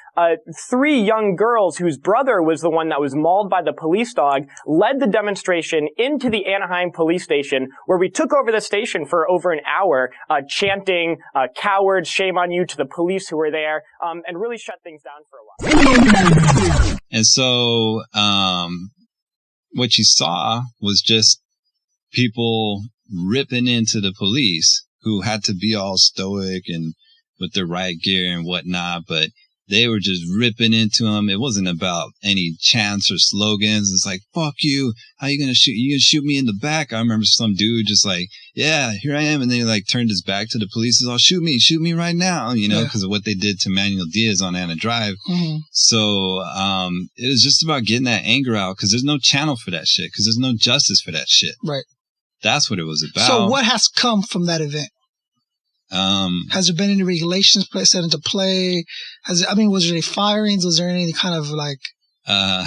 3 young girls whose brother was the one that was mauled by the police dog led the demonstration into the Anaheim police station, where we took over the station for over an hour, chanting, cowards, shame on you to the police who were there, and really shut things down for a while. And so, what you saw was just people ripping into the police who had to be all stoic and with their riot gear and whatnot, but they were just ripping into them. It wasn't about any chants or slogans. It's like, fuck you. How you gonna shoot? You gonna shoot me in the back? I remember some dude just like, yeah, here I am. And then he like turned his back to the police. He's all, shoot me right now, you know, because of what they did to Manuel Diaz on Anna Drive. Mm-hmm. So, it was just about getting that anger out, because there's no channel for that shit, because there's no justice for that shit. Right. That's what it was about. So what has come from that event? Has there been any regulations set into play? Was there any firings? Was there any kind of like? I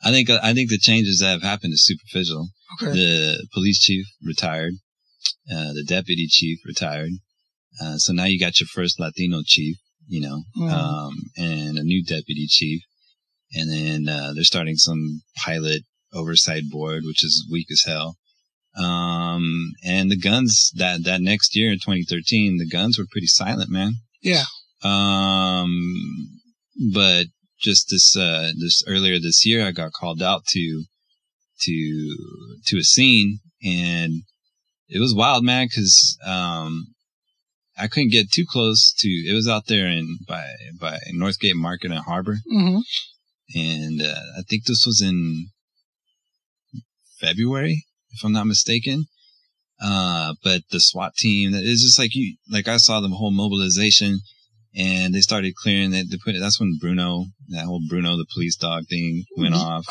think the changes that have happened is superficial. Okay. The police chief retired. The deputy chief retired. So now you got your first Latino chief, you know, and a new deputy chief. And then, they're starting some pilot oversight board, which is weak as hell. And the guns that next year in 2013, the guns were pretty silent, man. Yeah. But just this earlier this year, I got called out to a scene, and it was wild, man, because, I couldn't get too close to, it was out there by Northgate Market and Harbor. Mm-hmm. And, I think this was in February, if I'm not mistaken. But the SWAT team, it's just like I saw the whole mobilization, and they started clearing it. That's when that whole Bruno, the police dog thing went off.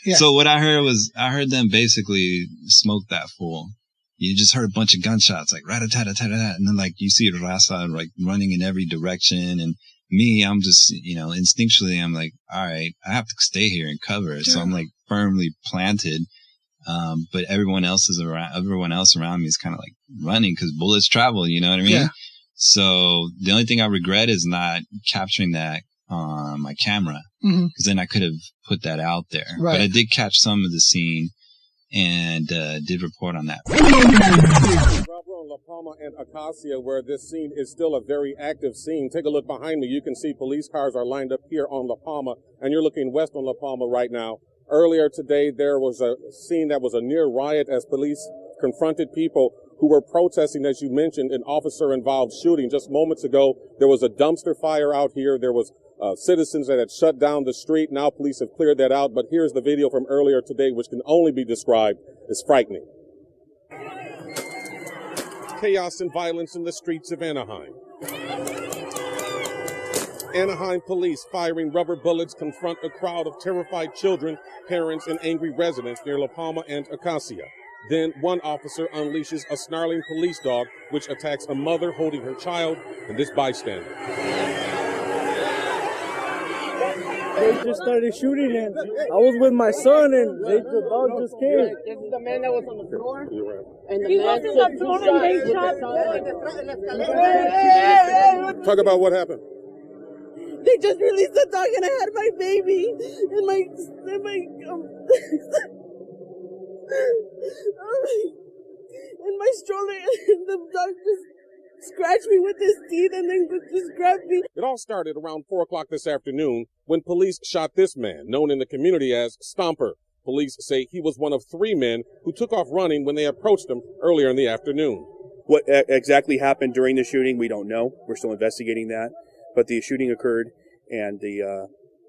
Yeah. So what I heard them basically smoke that fool. You just heard a bunch of gunshots, like rat-a-tat-a-tat-a-tat, and then like you see Raza like running in every direction, and me, I'm just, you know, instinctually, I'm like, all right, I have to stay here and cover. Yeah. So I'm like firmly planted. But everyone else around me is kind of like running, because bullets travel, you know what I mean? Yeah. So the only thing I regret is not capturing that on my camera, because then I could have put that out there. Right. But I did catch some of the scene and did report on that. La Palma and Acacia, where this scene is still a very active scene. Take a look behind me. You can see police cars are lined up here on La Palma, and you're looking west on La Palma right now. Earlier today, there was a scene that was a near riot as police confronted people who were protesting, as you mentioned, an officer-involved shooting. Just moments ago, there was a dumpster fire out here. There was citizens that had shut down the street. Now police have cleared that out, but here's the video from earlier today, which can only be described as frightening. Chaos and violence in the streets of Anaheim. Anaheim police firing rubber bullets confront a crowd of terrified children, parents, and angry residents near La Palma and Acacia. Then one officer unleashes a snarling police dog, which attacks a mother holding her child and this bystander. They just started shooting him. I was with my son, and the dog just came. This is the man that was on the floor. And He was on the floor and they shot. Talk about what happened. They just released the dog, and I had my baby and my in my stroller, and the dog just scratched me with his teeth and then just grabbed me. It all started around 4 o'clock this afternoon when police shot this man, known in the community as Stomper. Police say he was one of 3 men who took off running when they approached him earlier in the afternoon. What exactly happened during the shooting, we don't know. We're still investigating that. But the shooting occurred, and the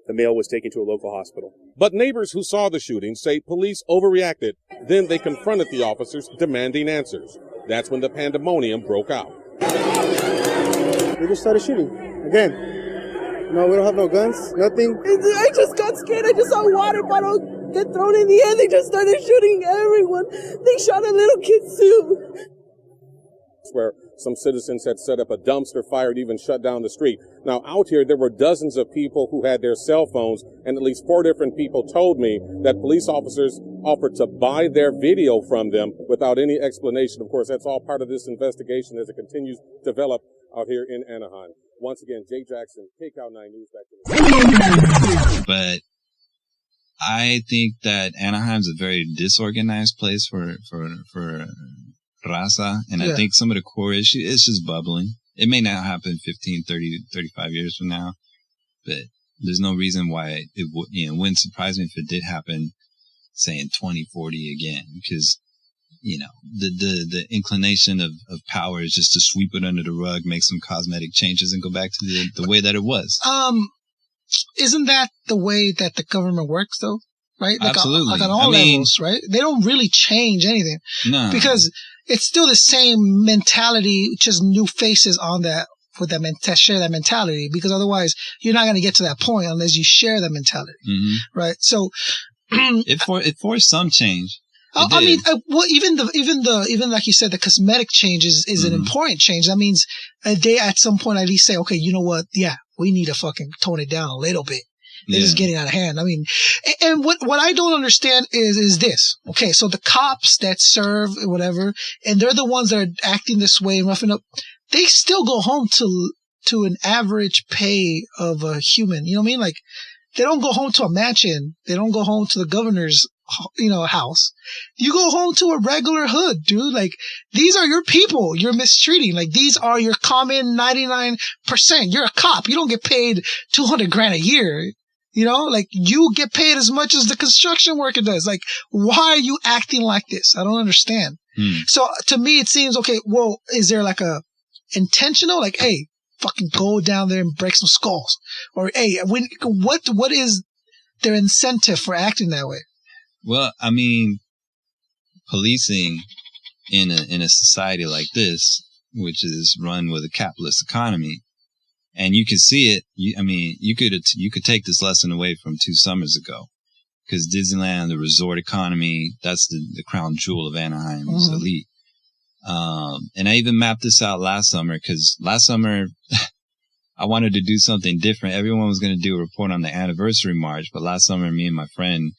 male was taken to a local hospital. But neighbors who saw the shooting say police overreacted. Then they confronted the officers, demanding answers. That's when the pandemonium broke out. They just started shooting again. No, we don't have no guns. Nothing. I just got scared. I just saw water bottles get thrown in the air. They just started shooting everyone. They shot at little kids too. Where some citizens had set up a dumpster fire and even shut down the street. Now, out here, there were dozens of people who had their cell phones, and at least 4 different people told me that police officers offered to buy their video from them without any explanation. Of course, that's all part of this investigation as it continues to develop out here in Anaheim. Once again, Jay Jackson, KCAL 9 News, back to the... But I think that Anaheim's a very disorganized place for raza, and I think some of the core issue is just bubbling. It may not happen 15, 30, 35 years from now, but there's no reason why it wouldn't surprise me if it did happen, say in 2040 again, because the inclination of power is just to sweep it under the rug, make some cosmetic changes, and go back to the way that it was. Isn't that the way that the government works, though? Right? Like Absolutely. Like on all levels, right? They don't really change anything. No. Because it's still the same mentality, just new faces on that, for that share that mentality, because otherwise you're not going to get to that point unless you share that mentality. Mm-hmm. Right? So it forced some change. I mean, well, even like you said, the cosmetic change is an important change. That means they at some point at least say, okay, you know what? Yeah, we need to fucking tone it down a little bit. This is getting out of hand. I mean, and what I don't understand is this. Okay, so the cops that serve whatever, and they're the ones that are acting this way and roughing up, they still go home to an average pay of a human. You know what I mean? Like, they don't go home to a mansion. They don't go home to the governor's, house. You go home to a regular hood, dude. Like, these are your people you're mistreating. Like, these are your common 99%. You're a cop. You don't get paid $200,000 a year. Like, you get paid as much as the construction worker does. Like, why are you acting like this? I don't understand. So to me, it seems, okay, well, is there like a intentional, like, hey, fucking go down there and break some skulls? Or, hey, what is their incentive for acting that way? Well, I mean, policing in a society like this, which is run with a capitalist economy, and you can see it. You could take this lesson away from 2 summers ago, because Disneyland, the resort economy, that's the crown jewel of Anaheim, is elite. And I even mapped this out last summer, because last summer I wanted to do something different. Everyone was going to do a report on the anniversary march, but last summer, me and my friend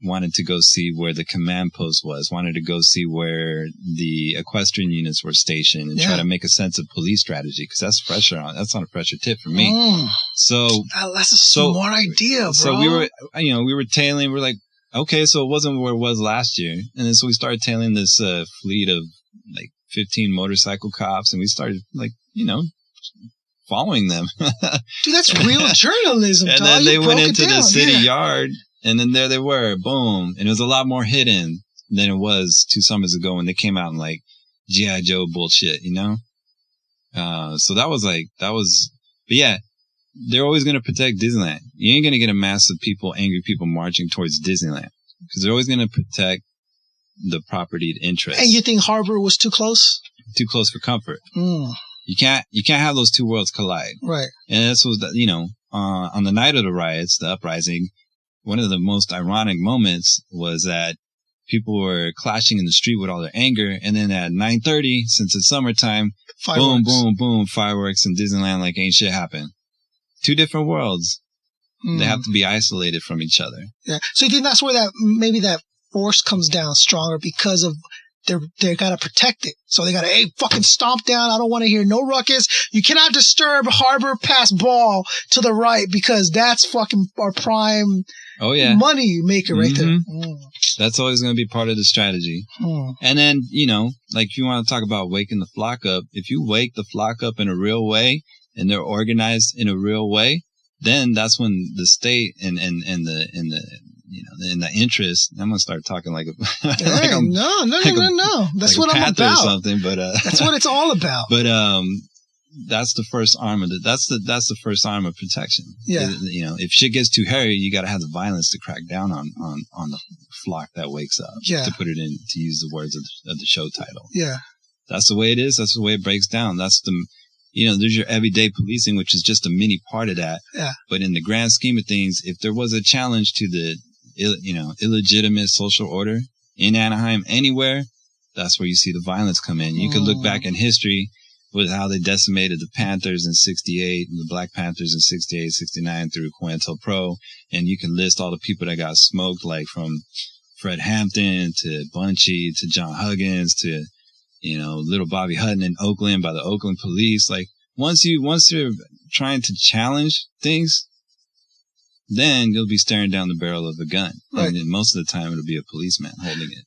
wanted to go see where the command post was, wanted to go see where the equestrian units were stationed, and try to make a sense of police strategy, because that's on a pressure tip for me. So that's a smart idea, bro. So we were tailing. We're like, okay, so it wasn't where it was last year, and then so we started tailing this fleet of like 15 motorcycle cops, and we started following them. Dude, that's real journalism. And then they went into the city yard. And then there they were, boom. And it was a lot more hidden than it was 2 summers ago when they came out in like G.I. Joe bullshit, So but yeah, they're always going to protect Disneyland. You ain't going to get a mass of angry people marching towards Disneyland, because they're always going to protect the property interest. And you think Harbor was too close? Too close for comfort. You can't have those two worlds collide. Right. And that's what, on the night of the riots, the uprising, one of the most ironic moments was that people were clashing in the street with all their anger, and then at 9:30, since it's summertime, boom, boom, boom, fireworks in Disneyland like ain't shit happened. 2 different worlds. They have to be isolated from each other. Yeah. So you think that's where maybe that force comes down stronger, because of they gotta protect it. So they gotta, hey, fucking stomp down. I don't want to hear no ruckus. You cannot disturb Harbor past Ball to the right, because that's fucking our prime money maker right there. That's always going to be part of the strategy. And then, like if you want to talk about waking the flock up, if you wake the flock up in a real way and they're organized in a real way, then that's when the state and the interest. I'm gonna start talking like no. That's like what I'm about. Or something, but that's what it's all about. But that's the first arm of that's the first arm of protection. Yeah. If shit gets too hairy, you got to have the violence to crack down on the flock that wakes up. Yeah. To put it in, to use the words of the show title. Yeah. That's the way it is. That's the way it breaks down. That's the, there's your everyday policing, which is just a mini part of that. Yeah. But in the grand scheme of things, if there was a challenge to the, illegitimate social order in Anaheim anywhere, that's where you see the violence come in. You could look back in history with how they decimated the Panthers in 68 and the Black Panthers in 68, 69 through COINTELPRO. And you can list all the people that got smoked, like from Fred Hampton to Bunchy to John Huggins to, little Bobby Hutton in Oakland by the Oakland police. Like once you're trying to challenge things, then you'll be staring down the barrel of a gun. Right. And most of the time it'll be a policeman holding it.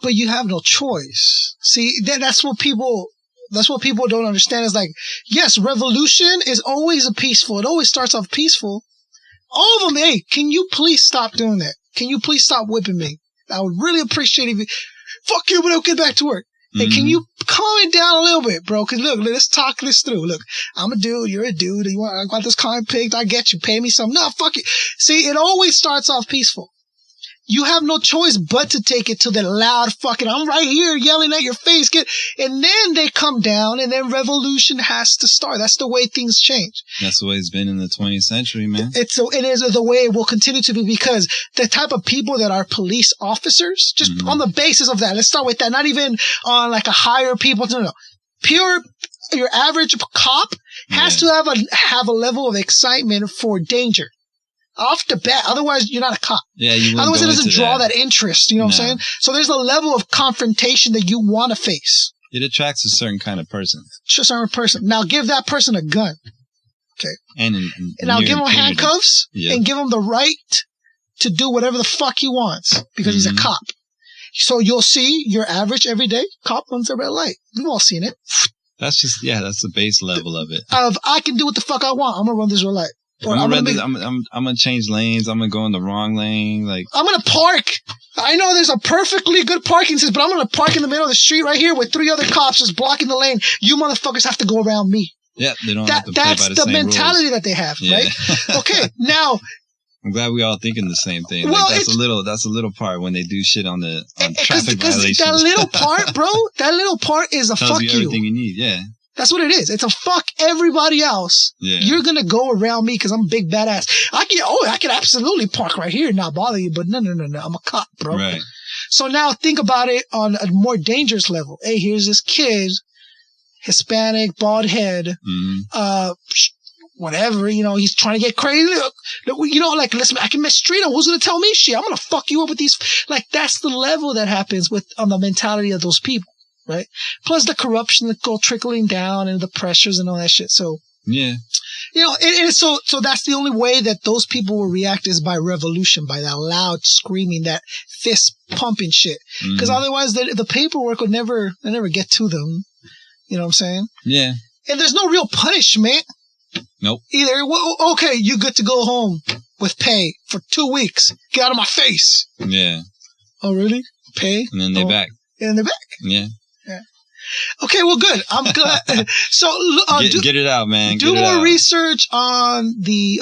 But you have no choice. See, that's what people don't understand is like, yes, revolution is always peaceful. It always starts off peaceful. All of them, hey, can you please stop doing that? Can you please stop whipping me? I would really appreciate if you, fuck you, but I'll get back to work. Hey, can you calm it down a little bit, bro? Cause look, let's talk this through. Look, I'm a dude, you're a dude. I got this comment picked. I get you. Pay me some. No, fuck it. See, it always starts off peaceful. You have no choice but to take it to the loud fucking, I'm right here yelling at your face. And then they come down and then revolution has to start. That's the way things change. That's the way it's been in the 20th century, man. It is the way it will continue to be because the type of people that are police officers, just on the basis of that, let's start with that. Not even on like a higher people. No. Pure, your average cop has to have a level of excitement for danger. Off the bat. Otherwise, you're not a cop. Yeah, you otherwise, it doesn't draw that interest. You know what I'm saying? So there's a level of confrontation that you want to face. It attracts a certain kind of person. A certain person. Now give that person a gun. Okay. And now give him handcuffs and give him the right to do whatever the fuck he wants because he's a cop. So you'll see your average everyday cop runs a red light. We've all seen it. That's just, that's the base level of it. I can do what the fuck I want. I'm going to run this red light. I'm gonna change lanes. I'm gonna go in the wrong lane. Like I'm gonna park. I know there's a perfectly good parking system, but I'm gonna park in the middle of the street right here with 3 other cops just blocking the lane. You motherfuckers have to go around me. Yeah, they don't have to play by the same rules. That's the mentality that they have, right? Okay, now. I'm glad we all thinking the same thing. Well, like that's a little part when they do shit on traffic violations. That little part, bro. That little part is a tells fuck you. Everything you need. Yeah. That's what it is. It's a fuck everybody else. Yeah. You're going to go around me because I'm a big badass. I can absolutely park right here and not bother you, but no. I'm a cop, bro. Right. So now think about it on a more dangerous level. Hey, here's this kid, Hispanic, bald head, whatever, he's trying to get crazy. Look, listen, I can mistreat him. Who's going to tell me shit? I'm going to fuck you up with these. Like, that's the level that happens on the mentality of those people. Right. Plus the corruption that go trickling down and the pressures and all that shit. So, yeah, so that's the only way that those people will react is by revolution, by that loud screaming, that fist pumping shit. Because otherwise the paperwork would never get to them. You know what I'm saying? Yeah. And there's no real punishment. Nope. Either. Well, okay, you get to go home with pay for 2 weeks. Get out of my face. Yeah. Oh, really? Pay? And then they're back. And then they're back. Yeah. Okay, well, good. I'm glad. So, get it out, man. Do more research on the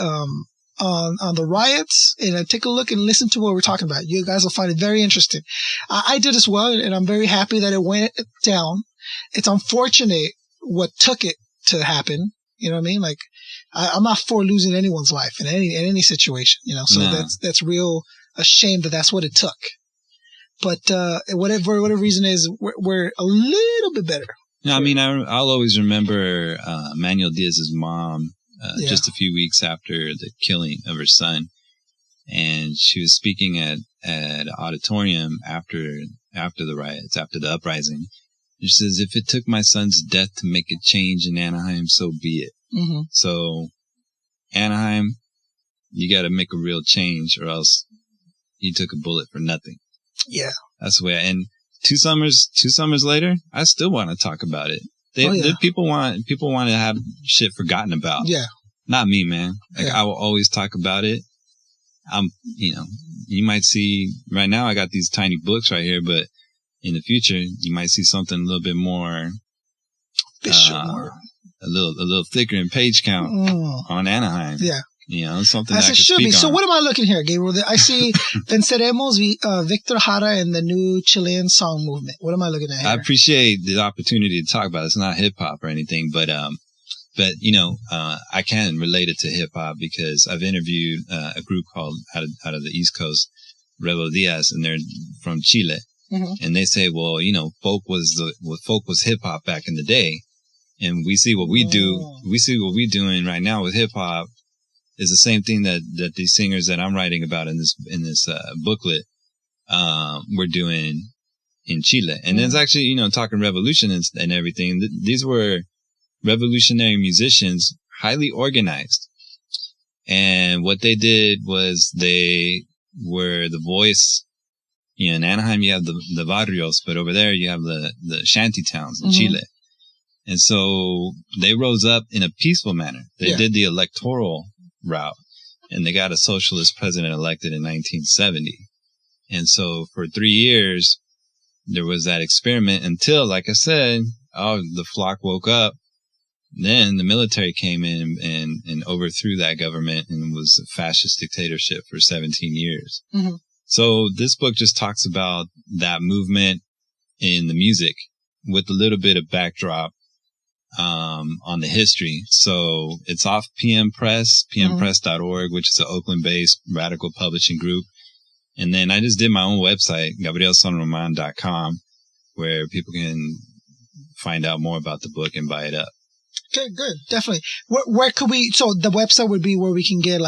on the riots and take a look and listen to what we're talking about. You guys will find it very interesting. I did as well, and I'm very happy that it went down. It's unfortunate what took it to happen. You know what I mean? Like, I'm not for losing anyone's life in any situation. So that's real a shame that's what it took. But whatever reason is, we're a little bit better. Yeah, I mean, I'll always remember Manuel Diaz's mom just a few weeks after the killing of her son, and she was speaking at an auditorium after the riots, after the uprising. She says, "If it took my son's death to make a change in Anaheim, so be it." Mm-hmm. So, Anaheim, you got to make a real change, or else he took a bullet for nothing. Yeah, that's the way. And two summers later, I still want to talk about it. People want to have shit forgotten about. Yeah, not me, man. Like I will always talk about it. You might see right now I got these tiny books right here, but in the future you might see something a little bit more, a little thicker in page count on Anaheim. Yeah. Something as that I it could should be. speak So on. what am I looking here, Gabriel? I see Venceremos, Victor Jara, and the new Chilean song movement. What am I looking at here? I appreciate the opportunity to talk about it. It's not hip hop or anything, but But, I can relate it to hip hop because I've interviewed a group called out of the East Coast, Rebel Diaz, and they're from Chile. Mm-hmm. And they say, well, folk was hip hop back in the day. And we see what we do. We see what we're doing right now with hip hop is the same thing that these singers that I'm writing about in this booklet, were doing in Chile. And it's actually, talking revolution and everything. These were revolutionary musicians, highly organized. And what they did was they were the voice. In Anaheim, you have the barrios, but over there you have the shanty towns in Chile. And so they rose up in a peaceful manner. They did the electoral route, and they got a socialist president elected in 1970. And so for 3 years, there was that experiment until, like I said, the Flok woke up. Then the military came in and overthrew that government and was a fascist dictatorship for 17 years. Mm-hmm. So this book just talks about that movement in the music with a little bit of backdrop on the history. So it's off PM Press, pmpress.org, which is an Oakland-based radical publishing group. And then I just did my own website, gabrielsanroman.com, where people can find out more about the book and buy it up. Okay, good. Definitely. Where could we, so the website would be where we can get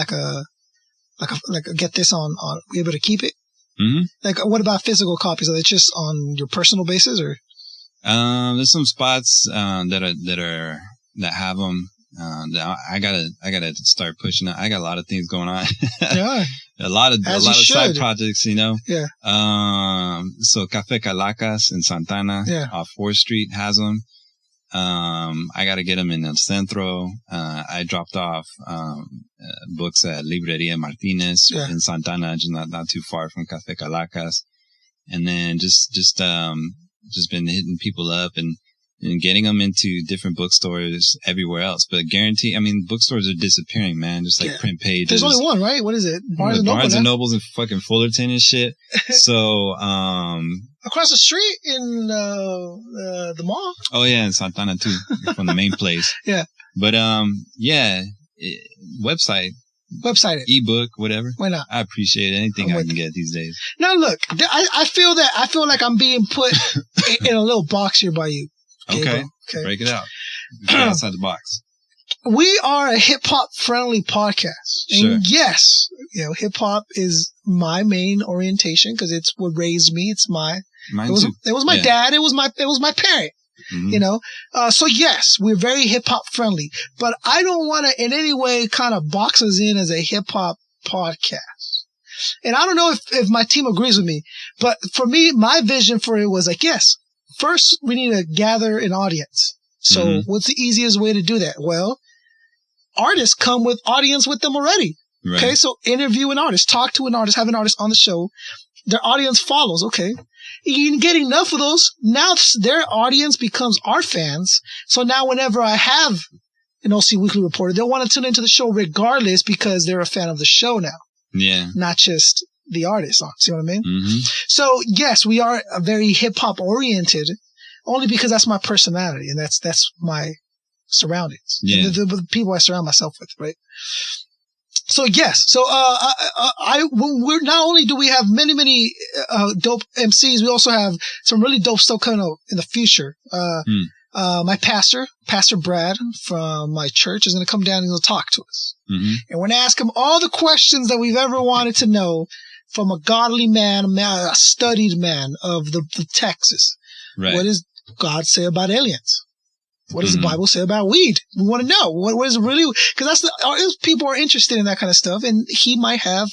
get this on, be able to keep it? Mm-hmm. Like, what about physical copies? Are they just on your personal basis or? There's some spots, that have them. I gotta start pushing it. I got a lot of things going on. Yeah. a lot of side projects, Yeah. So Café Calacas in Santana, off 4th Street has them. I gotta get them in El Centro. I dropped off, books at Libreria Martinez in Santana, just not too far from Café Calacas. And then just been hitting people up and getting them into different bookstores everywhere else. But bookstores are disappearing, man. Just like print pages. There's only one, right? What is it? Barnes and Nobles and fucking Fullerton and shit. So, across the street in the mall. Oh yeah, in Santana too, from the main place. Yeah. But website, ebook, whatever. Why not? I appreciate anything I can get these days. Now look, I feel like I'm being put in a little box here by you. Okay. Break it out. Get outside the box. We are a hip hop friendly podcast. Sure. And yes, hip hop is my main orientation because it's what raised me. It's mine too. It was my dad. It was my parent. Mm-hmm. So yes, we're very hip hop friendly, but I don't want to in any way kind of box us in as a hip hop podcast. And I don't know if my team agrees with me, but for me, my vision for it was like, yes, first we need to gather an audience. So what's the easiest way to do that? Well, artists come with audience with them already. Right. Okay. So interview an artist, talk to an artist, have an artist on the show. Their audience follows. Okay. You can get enough of those. Now their audience becomes our fans. So now whenever I have an OC Weekly Reporter, they'll want to tune into the show regardless because they're a fan of the show now. Yeah. Not just the artist. See what I mean? Mm-hmm. So yes, we are a very hip hop oriented only because that's my personality and that's my surroundings. Yeah. The people I surround myself with, right? So yes, so we're not only do we have many dope MCs, we also have some really dope stuff coming out in the future. My Pastor Brad from my church is going to come down and he'll talk to us, and we're going to ask him all the questions that we've ever wanted to know from a godly man, a studied man of the Texas. Right. What does God say about aliens? What does the Bible say about weed? We want to know what is it really, because people are interested in that kind of stuff, and he might have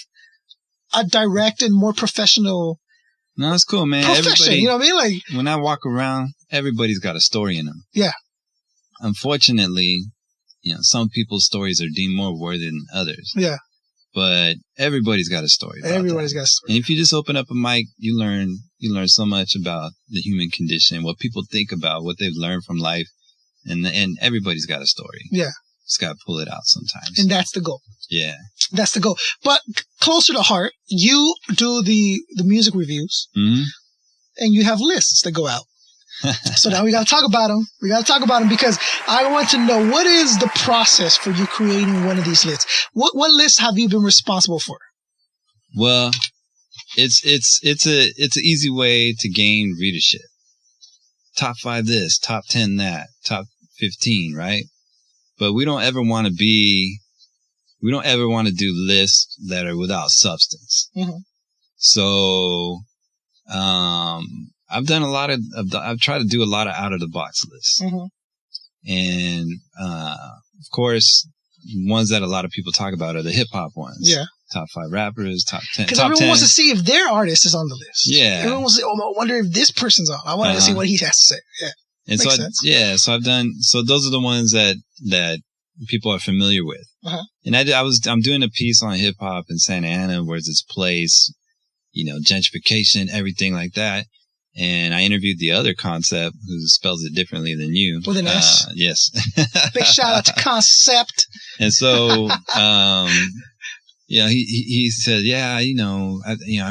a direct and more professional. No, that's cool, man. Profession, you know what I mean? Like when I walk around, everybody's got a story in them. Yeah. Unfortunately, some people's stories are deemed more worthy than others. Yeah. But everybody's got a story. Everybody's got a story. And if you just open up a mic, you learn so much about the human condition, what people think about, what they've learned from life. And everybody's got a story. Yeah. Just got to pull it out sometimes. And that's the goal. Yeah. That's the goal. But closer to heart, you do the music reviews. Mm-hmm. And you have lists that go out. So now we got to talk about them. We got to talk about them because I want to know what is the process for you creating one of these lists. What lists have you been responsible for? Well, it's an easy way to gain readership. Top 5 this, top 10 that, top 15, right? But we don't ever want to do lists that are without substance. Mm-hmm. So, I've tried to do a lot of out of the box lists. Mm-hmm. And, of course, ones that a lot of people talk about are the hip hop ones. Yeah. Top 5 rappers, top 10. Because everyone wants to see if their artist is on the list. Yeah. Everyone wants to say, I wonder if this person's on. I want to see what he has to say. Yeah. And Makes sense. So those are the ones that people are familiar with. Uh-huh. And I'm doing a piece on hip hop in Santa Ana, where's its place, gentrification, everything like that. And I interviewed the other concept who spells it differently than you. With an S? Yes. Big shout out to Concept. And so, he said, I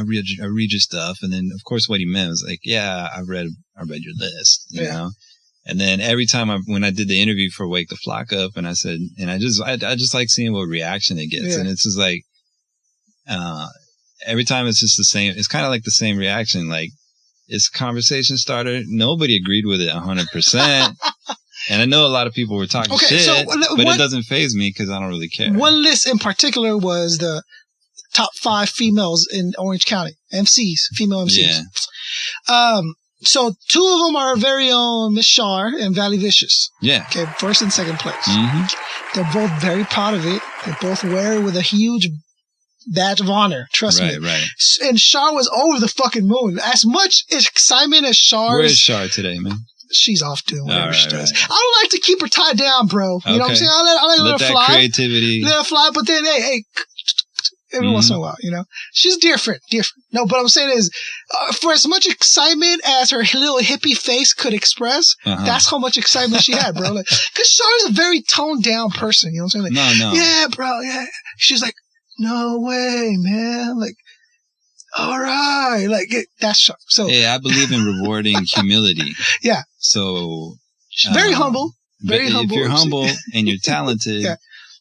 read your stuff. And then of course what he meant was like, yeah, I read your list, you know? And then every time when I did the interview for Wake the Flok Up, and I said, and I just like seeing what reaction it gets. Yeah. And it's just like, every time it's just the same. It's kind of like the same reaction. Like, it's a conversation starter. Nobody agreed with it 100%. And I know a lot of people were talking shit, but it doesn't faze me because I don't really care. One list in particular was the top 5 females in Orange County. MCs, female MCs. Yeah. So 2 of them are our very own Miss Shar and Valley Vicious. Yeah. Okay, first and second place. Mm-hmm. They're both very proud of it. They both wear it with a huge badge of honor. Trust me. Right. And Shar was over the fucking moon. As much excitement as Shar. Where is Shar today, man? She's off doing whatever she does. Right. I don't like to keep her tied down, bro. You know what I'm saying? I let her fly. Creativity. Let her fly, but then, hey, every once in a while, she's different. No, but I'm saying is, for as much excitement as her little hippie face could express, that's how much excitement she had, bro. Like, cause Char's a very toned down person, you know what I'm saying? Like, no. Yeah, bro, yeah. She's like, no way, man. Like, all right. Like, that's Char. So. Yeah, I believe in rewarding humility. Yeah. So. She's very humble. Very humble. If you're humble and you're talented,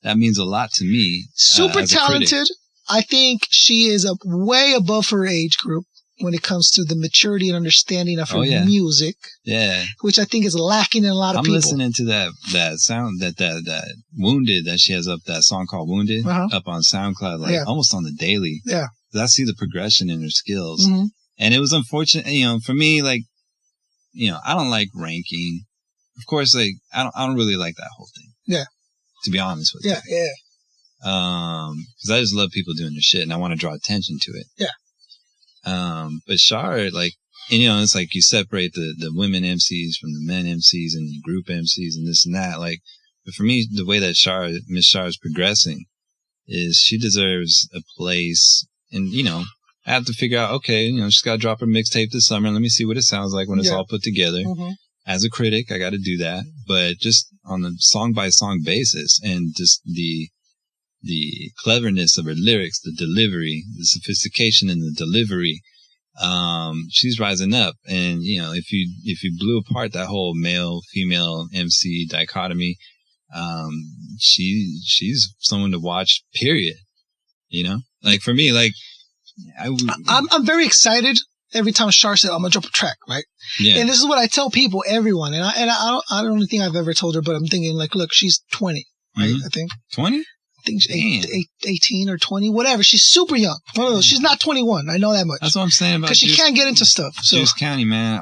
that means a lot to me. Super talented. I think she is way above her age group when it comes to the maturity and understanding of her music. Yeah. Which I think is lacking in a lot of people. I'm listening to that sound, that Wounded that she has up, that song called Wounded, up on SoundCloud, like almost on the daily. Yeah. I see the progression in her skills. Mm-hmm. And it was unfortunate, for me, like, I don't like ranking. Of course, like, I don't really like that whole thing. Yeah. To be honest with you. Yeah. Cause I just love people doing their shit and I want to draw attention to it. Yeah. But Shar, like, it's like you separate the women MCs from the men MCs and the group MCs and this and that. Like, but for me, the way that Miss Shar is progressing is she deserves a place. And, I have to figure out, okay, she's got to drop her mixtape this summer. Let me see what it sounds like when it's all put together. Mm-hmm. As a critic, I got to do that. But just on a song by song basis and just the cleverness of her lyrics, the delivery, the sophistication in the delivery, she's rising up. And, if you blew apart that whole male, female MC dichotomy, she's someone to watch, period. Like for me, like, I'm very excited every time Shar said, I'm going to drop a track, right? Yeah. And this is what I tell people, everyone. And I don't think I've ever told her, but I'm thinking like, look, she's 20, right? Mm-hmm. I think. 20? I think she's 18 or 20, whatever. She's super young. One of those. She's not 21. I know that much. That's what I'm saying about. Because she can't get into stuff. So. Juice County, man,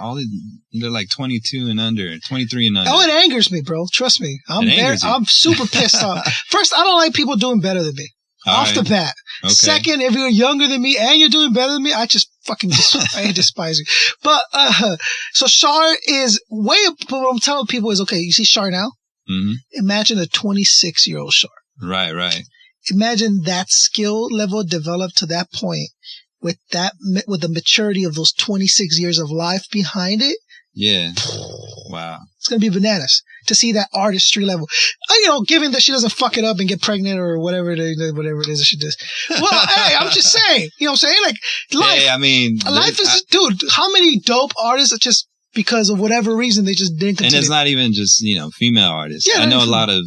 they're like 22 and under, 23 and under. Oh, it angers me, bro. Trust me. I'm super pissed off. First, I don't like people doing better than me. Off the bat. Okay. Second, if you're younger than me and you're doing better than me, I just fucking I despise you. But so Shar is way up. What I'm telling people is, okay, you see Shar now? Mm-hmm. Imagine a 26-year-old Shar. Right. Imagine that skill level developed to that point with the maturity of those 26 years of life behind it. Yeah. Wow. It's going to be bananas to see that artistry level. Given that she doesn't fuck it up and get pregnant or whatever it is that she does. Well, hey, I'm just saying. You know what I'm saying? Like, life. Hey, I mean. Life is, dude, how many dope artists that just because of whatever reason they just didn't continue. And it's not even just, female artists. Yeah, I know a female. lot of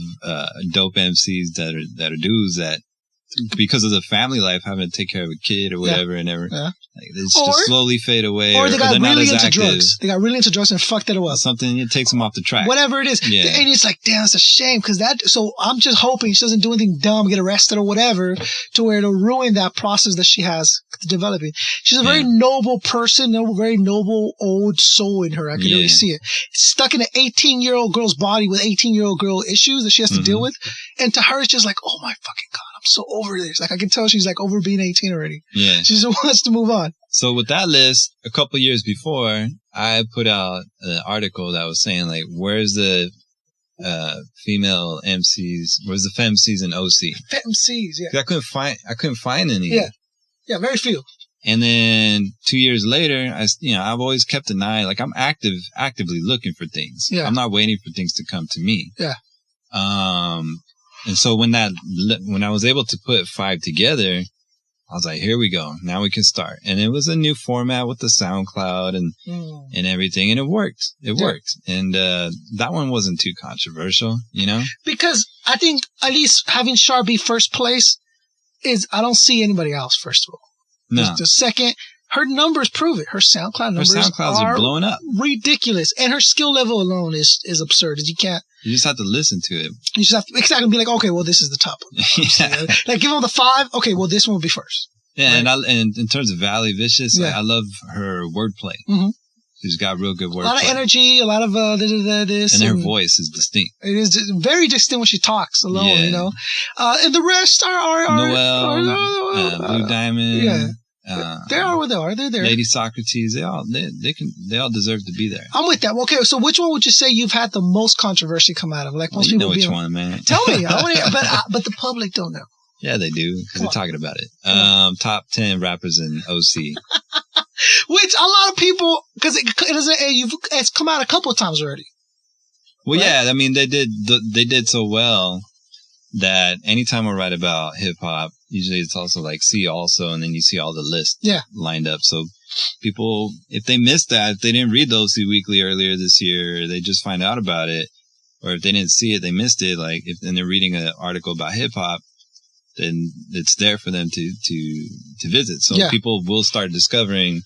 dope MCs that are dudes that, because of the family life, having to take care of a kid or whatever, and never, it's just slowly fade away. Or they got they're not really as into active. drugs. They got really into drugs and fucked it up. Something, it takes them off the track. Whatever it is. Yeah. And it's like, damn, it's a shame. So I'm just hoping she doesn't do anything dumb, get arrested or whatever, to where it'll ruin that process that she has developing. She's a very noble person, a very noble old soul in her. I can really see it. It's stuck in an 18-year-old girl's body with 18-year-old girl issues that she has to deal with. And to her, it's just like, oh my fucking God, I'm so over this. Like, I can tell she's like over being 18 already. Yeah. She just wants to move on. So with that list, a couple years before, I put out an article that was saying, like, where's the female MCs, where's the FemCs in OC? FemCs, yeah. I couldn't find any. Yeah, very few. And then 2 years later, I've always kept an eye, like, I'm actively looking for things. Yeah. I'm not waiting for things to come to me. Yeah. And so when I was able to put 5 together, I was like, here we go. Now we can start. And it was a new format with the SoundCloud and everything. And it worked. It worked. And, that one wasn't too controversial, Because I think at least having Char be first place I don't see anybody else, first of all. No. The second, her numbers prove it. Her SoundCloud numbers are blowing up. Ridiculous. And her skill level alone is absurd. You just have to listen to it. You just have to exactly be like, okay, well, this is the top one. Like, give them the 5. Okay, well, this one will be first. Yeah, right? and in terms of Valley Vicious, I love her wordplay. Mm-hmm. She's got real good wordplay. A lot of energy, a lot of this. And her voice is distinct. It is very distinct when she talks alone, And the rest are Noelle, Blue Diamond. Yeah. They are where they are. They're there. Lady Socrates. They all deserve to be there. I'm with that. Okay, so which one would you say you've had the most controversy come out of? Like most people, which one, man? Tell me. But the public don't know. Yeah, they do because they're talking about it. Top 10 rappers in OC. Which a lot of people, because it's come out a couple of times already. Well, right? Yeah, I mean they did so well that anytime I write about hip hop, usually it's also like see also, and then you see all the lists lined up. So people, if they missed that, if they didn't read the OC Weekly earlier this year, or they just find out about it, or if they didn't see it, they missed it. Like and they're reading an article about hip hop, then it's there for them to visit. So people will start discovering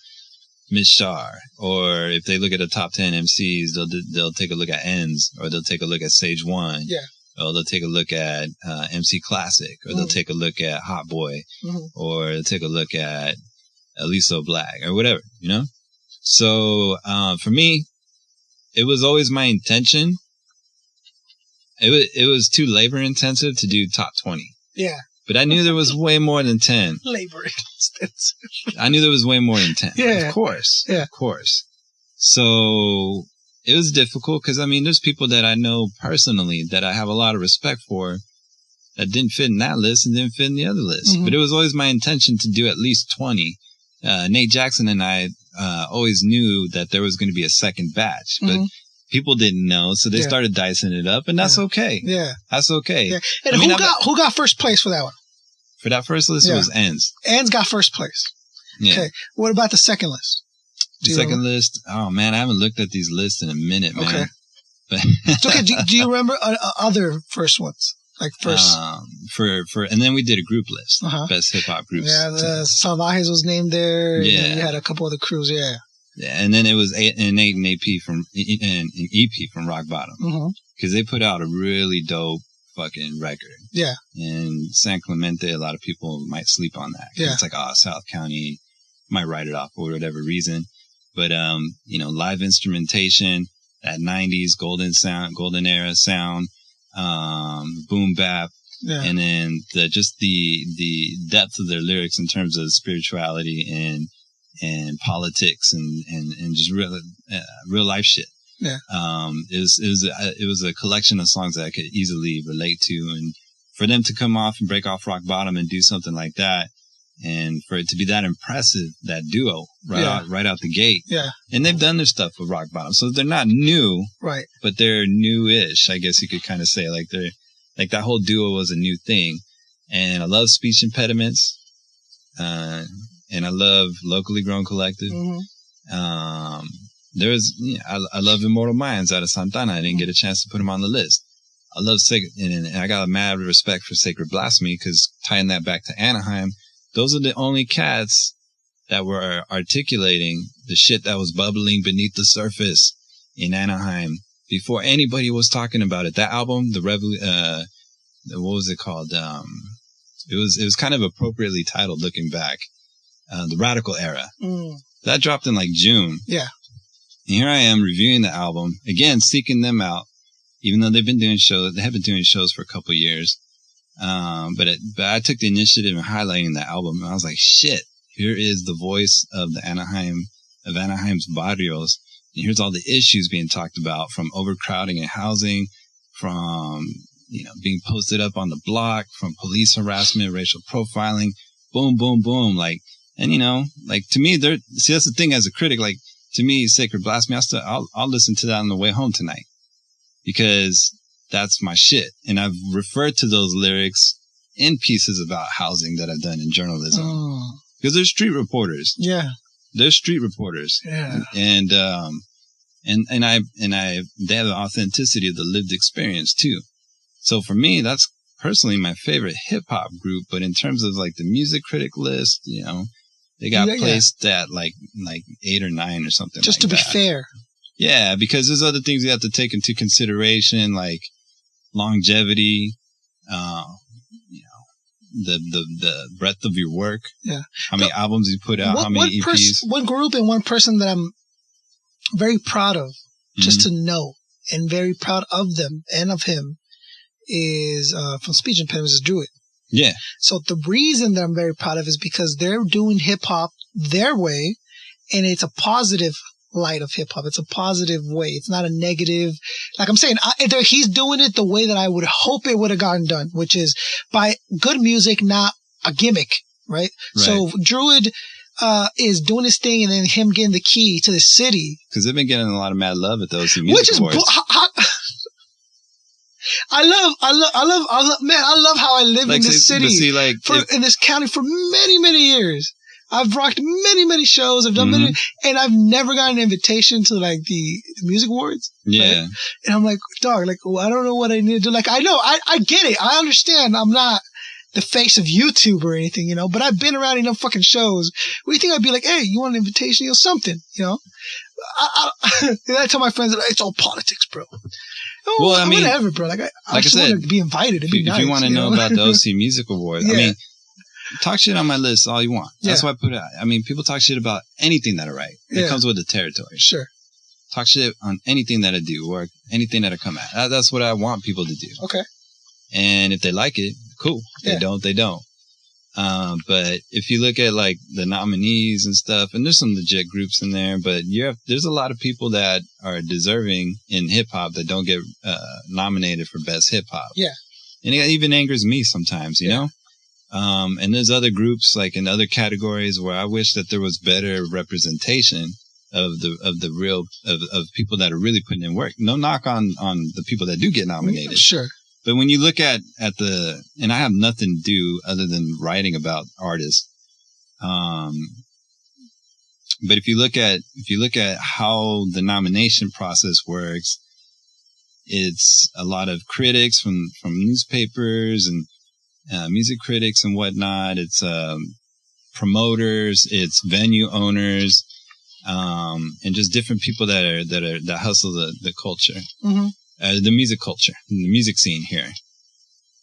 Miss Char, or if they look at the top 10 MCs, they'll take a look at Ends, or they'll take a look at Sage One. Yeah. Or they'll take a look at MC Classic, or they'll take a look at Hot Boy, or they'll take a look at Aliso Black, or whatever, So for me, it was always my intention. It was too labor intensive to do top 20. Yeah. But I knew there was way more than 10. Labor intensive. I knew there was way more than 10. Yeah. Of course. Yeah. Of course. So it was difficult because, there's people that I know personally that I have a lot of respect for that didn't fit in that list and didn't fit in the other list. Mm-hmm. But it was always my intention to do at least 20. Nate Jackson and I always knew that there was going to be a second batch, but people didn't know, so they started dicing it up, and that's okay. Yeah. That's okay. Yeah. And who got first place for that one? For that first list, it was Ends. Ends got first place. Yeah. Okay. What about the second list? The second list? Oh, man, I haven't looked at these lists in a minute, man. Okay. But okay. Do you remember other first ones? Like first? And then we did a group list. Best hip-hop groups. Yeah, the Salvajes was named there. Yeah. And you had a couple other crews, Yeah, and then it was an EP from Rock Bottom. Because they put out a really dope fucking record. Yeah. And San Clemente, a lot of people might sleep on that. Yeah. It's like, South County might write it off for whatever reason. But, live instrumentation, that 90s golden era sound, boom bap. Yeah. And then the depth of their lyrics in terms of spirituality and politics and just real life shit. Yeah. It was a collection of songs that I could easily relate to, and for them to come off and break off Rock Bottom and do something like that, and for it to be that impressive, that duo right out the gate. Yeah. And they've done their stuff with Rock Bottom, so they're not new, right? But they're new-ish, I guess you could kind of say. Like that whole duo was a new thing, and I love Speech Impediments. And I love Locally Grown Collective. I love Immortal Minds out of Santana. I didn't get a chance to put him on the list. I love and I got a mad respect for Sacred Blasphemy because tying that back to Anaheim, those are the only cats that were articulating the shit that was bubbling beneath the surface in Anaheim before anybody was talking about it. That album, what was it called? It was kind of appropriately titled looking back. The Radical Era. That dropped in like June. Yeah. And here I am reviewing the album, again, seeking them out, even though they have been doing shows for a couple of years. But I took the initiative in highlighting the album, and I was like, shit, here is the voice of Anaheim's barrios. And here's all the issues being talked about, from overcrowding and housing, from, being posted up on the block, from police harassment, racial profiling, boom, boom, boom. Like, and to me, that's the thing as a critic, like, to me, Sacred Blasphemy, I'll listen to that on the way home tonight because that's my shit. And I've referred to those lyrics in pieces about housing that I've done in journalism because they're street reporters. Yeah. They're street reporters. Yeah. And they have the authenticity of the lived experience too. So for me, that's personally my favorite hip hop group. But in terms of like the music critic list, they got placed at like 8 or 9 or something. Just to be fair. Yeah, because there's other things you have to take into consideration, like longevity, the breadth of your work. Yeah. How many albums you put out, how many EPs. One group and one person that I'm very proud of, just to know, and very proud of them and of him, is from Speech Impediments, is Druid. Yeah. So the reason that I'm very proud of is because they're doing hip hop their way, and it's a positive light of hip hop. It's a positive way. It's not a negative. Like I'm saying, he's doing it the way that I would hope it would have gotten done, which is by good music, not a gimmick, right? So Druid is doing his thing, and then him getting the key to the city. Because they've been getting a lot of mad love at those music awards. I love how I live in this city, in this county for many, many years. I've rocked many, many shows. I've done many, and I've never gotten an invitation to like the music awards. Yeah. Right? And I'm like, dog, like, well, I don't know what I need to do. Like, I know, I get it. I understand. I'm not the face of YouTube or anything, but I've been around enough fucking shows. What do you think I'd be like, hey, you want an invitation or something, And I tell my friends, it's all politics, bro. Well, I mean, whatever, bro. Like I just want to be invited. It'd be nice. If you want to know about the OC Music Awards, I mean, talk shit on my list all you want. That's why I put it out. I mean, people talk shit about anything that I write. It comes with the territory. Sure. Talk shit on anything that I do or anything that I come at. That's what I want people to do. Okay. And if they like it, cool. If they don't, they don't. But if you look at like the nominees and stuff, and there's some legit groups in there, but there's a lot of people that are deserving in hip hop that don't get nominated for best hip hop. Yeah. And it even angers me sometimes, you know? And there's other groups like in other categories where I wish that there was better representation of the real of people that are really putting in work. No knock on the people that do get nominated. Sure. But when you look at and I have nothing to do other than writing about artists. But if you look at how the nomination process works, it's a lot of critics from newspapers and music critics and whatnot. It's promoters, it's venue owners, and just different people that hustle the culture. Mm-hmm. The music culture, the music scene here.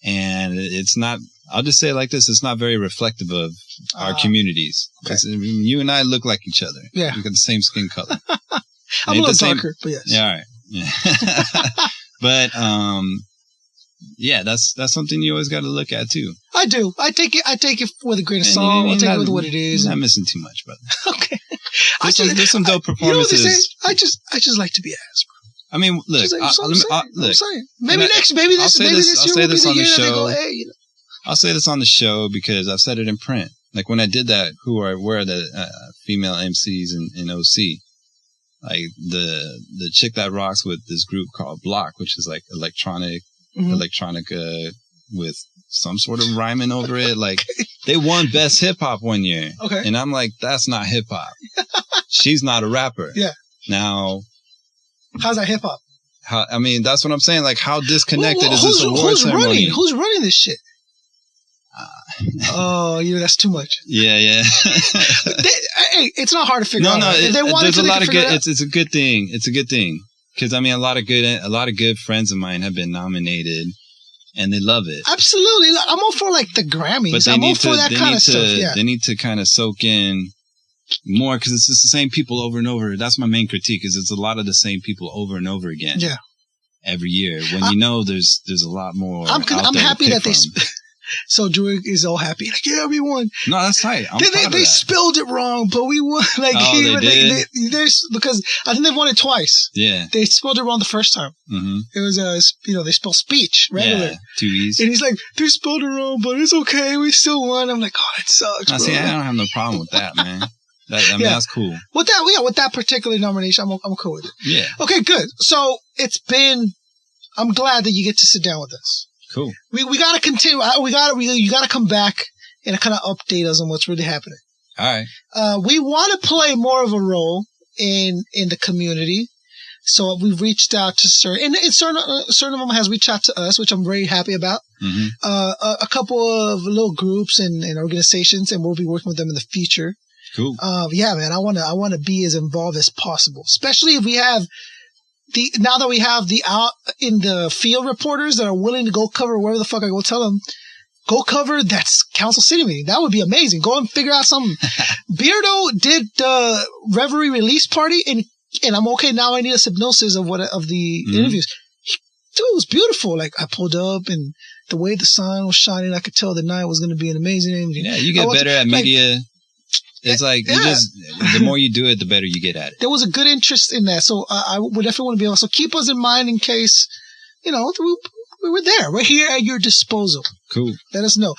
And it's not, I'll just say it like this, it's not very reflective of our communities. Okay. You and I look like each other. Yeah. We've got the same skin color. I'm a little darker, but yes. Yeah, all right. Yeah. But, yeah, that's something you always got to look at too. I do. I take it with a grain of salt. I take it with what it is. You're not missing too much, brother. Okay. There's some dope performances. You know what they say? I just like to be asked. I mean, look. I'm saying. Maybe this year will be the year that they go, hey, you know. I'll say this on the show because I've said it in print. Like when I did that, where are the female MCs in OC? Like the chick that rocks with this group called Flok, which is like electronic with some sort of rhyming over it. Like they won best hip hop one year. Okay. And I'm like, that's not hip hop. She's not a rapper. Yeah. Now, how's that hip hop? I mean, that's what I'm saying. Like, how disconnected is this award ceremony? Who's running this shit? Oh, that's too much. Yeah. Hey, it's not hard to figure out. If they wanted there's a lot of good. It's a good thing. It's a good thing because I mean, a lot of good friends of mine have been nominated, and they love it. Absolutely, I'm all for like the Grammys. But I'm all for that kind of stuff. Yeah. They need to kind of soak in more because it's just the same people over and over. That's my main critique. Is it's a lot of the same people over and over again. Yeah. Every year, when there's a lot more. I'm happy that they. So Drew is all happy. Like, yeah, we won. No, that's tight. They spelled it wrong, but we won. Like, they did? Because I think they've won it twice. Yeah. They spelled it wrong the first time. Mm-hmm. It was, they spelled speech regular. Yeah, 2 E's. And he's like, they spelled it wrong, but it's okay. We still won. I'm like, oh, that sucks. I see. I don't have no problem with that, man. That's cool. With that particular nomination, I'm cool with it. Yeah. Okay, good. So I'm glad that you get to sit down with us. Cool. We gotta continue. You gotta come back and kind of update us on what's really happening. All right. We want to play more of a role in the community. So we've reached out to certain of them has reached out to us, which I'm very happy about. Mm-hmm. A couple of little groups and organizations, and we'll be working with them in the future. Cool. Yeah, man, I want to be as involved as possible, especially if we have now that we have the out in the field reporters that are willing to go cover wherever the fuck I go tell them, go cover that council city meeting. That would be amazing. Go and figure out something. Beardo did the Reverie release party and I'm okay. Now I need a hypnosis of the interviews. Dude, it was beautiful. Like I pulled up and the way the sun was shining, I could tell the night was going to be an amazing. Yeah, you get better at media. It's like the more you do it, the better you get at it. There was a good interest in that, so I would definitely want to be able. So keep us in mind in case, we're there. We're here at your disposal. Cool. Let us know.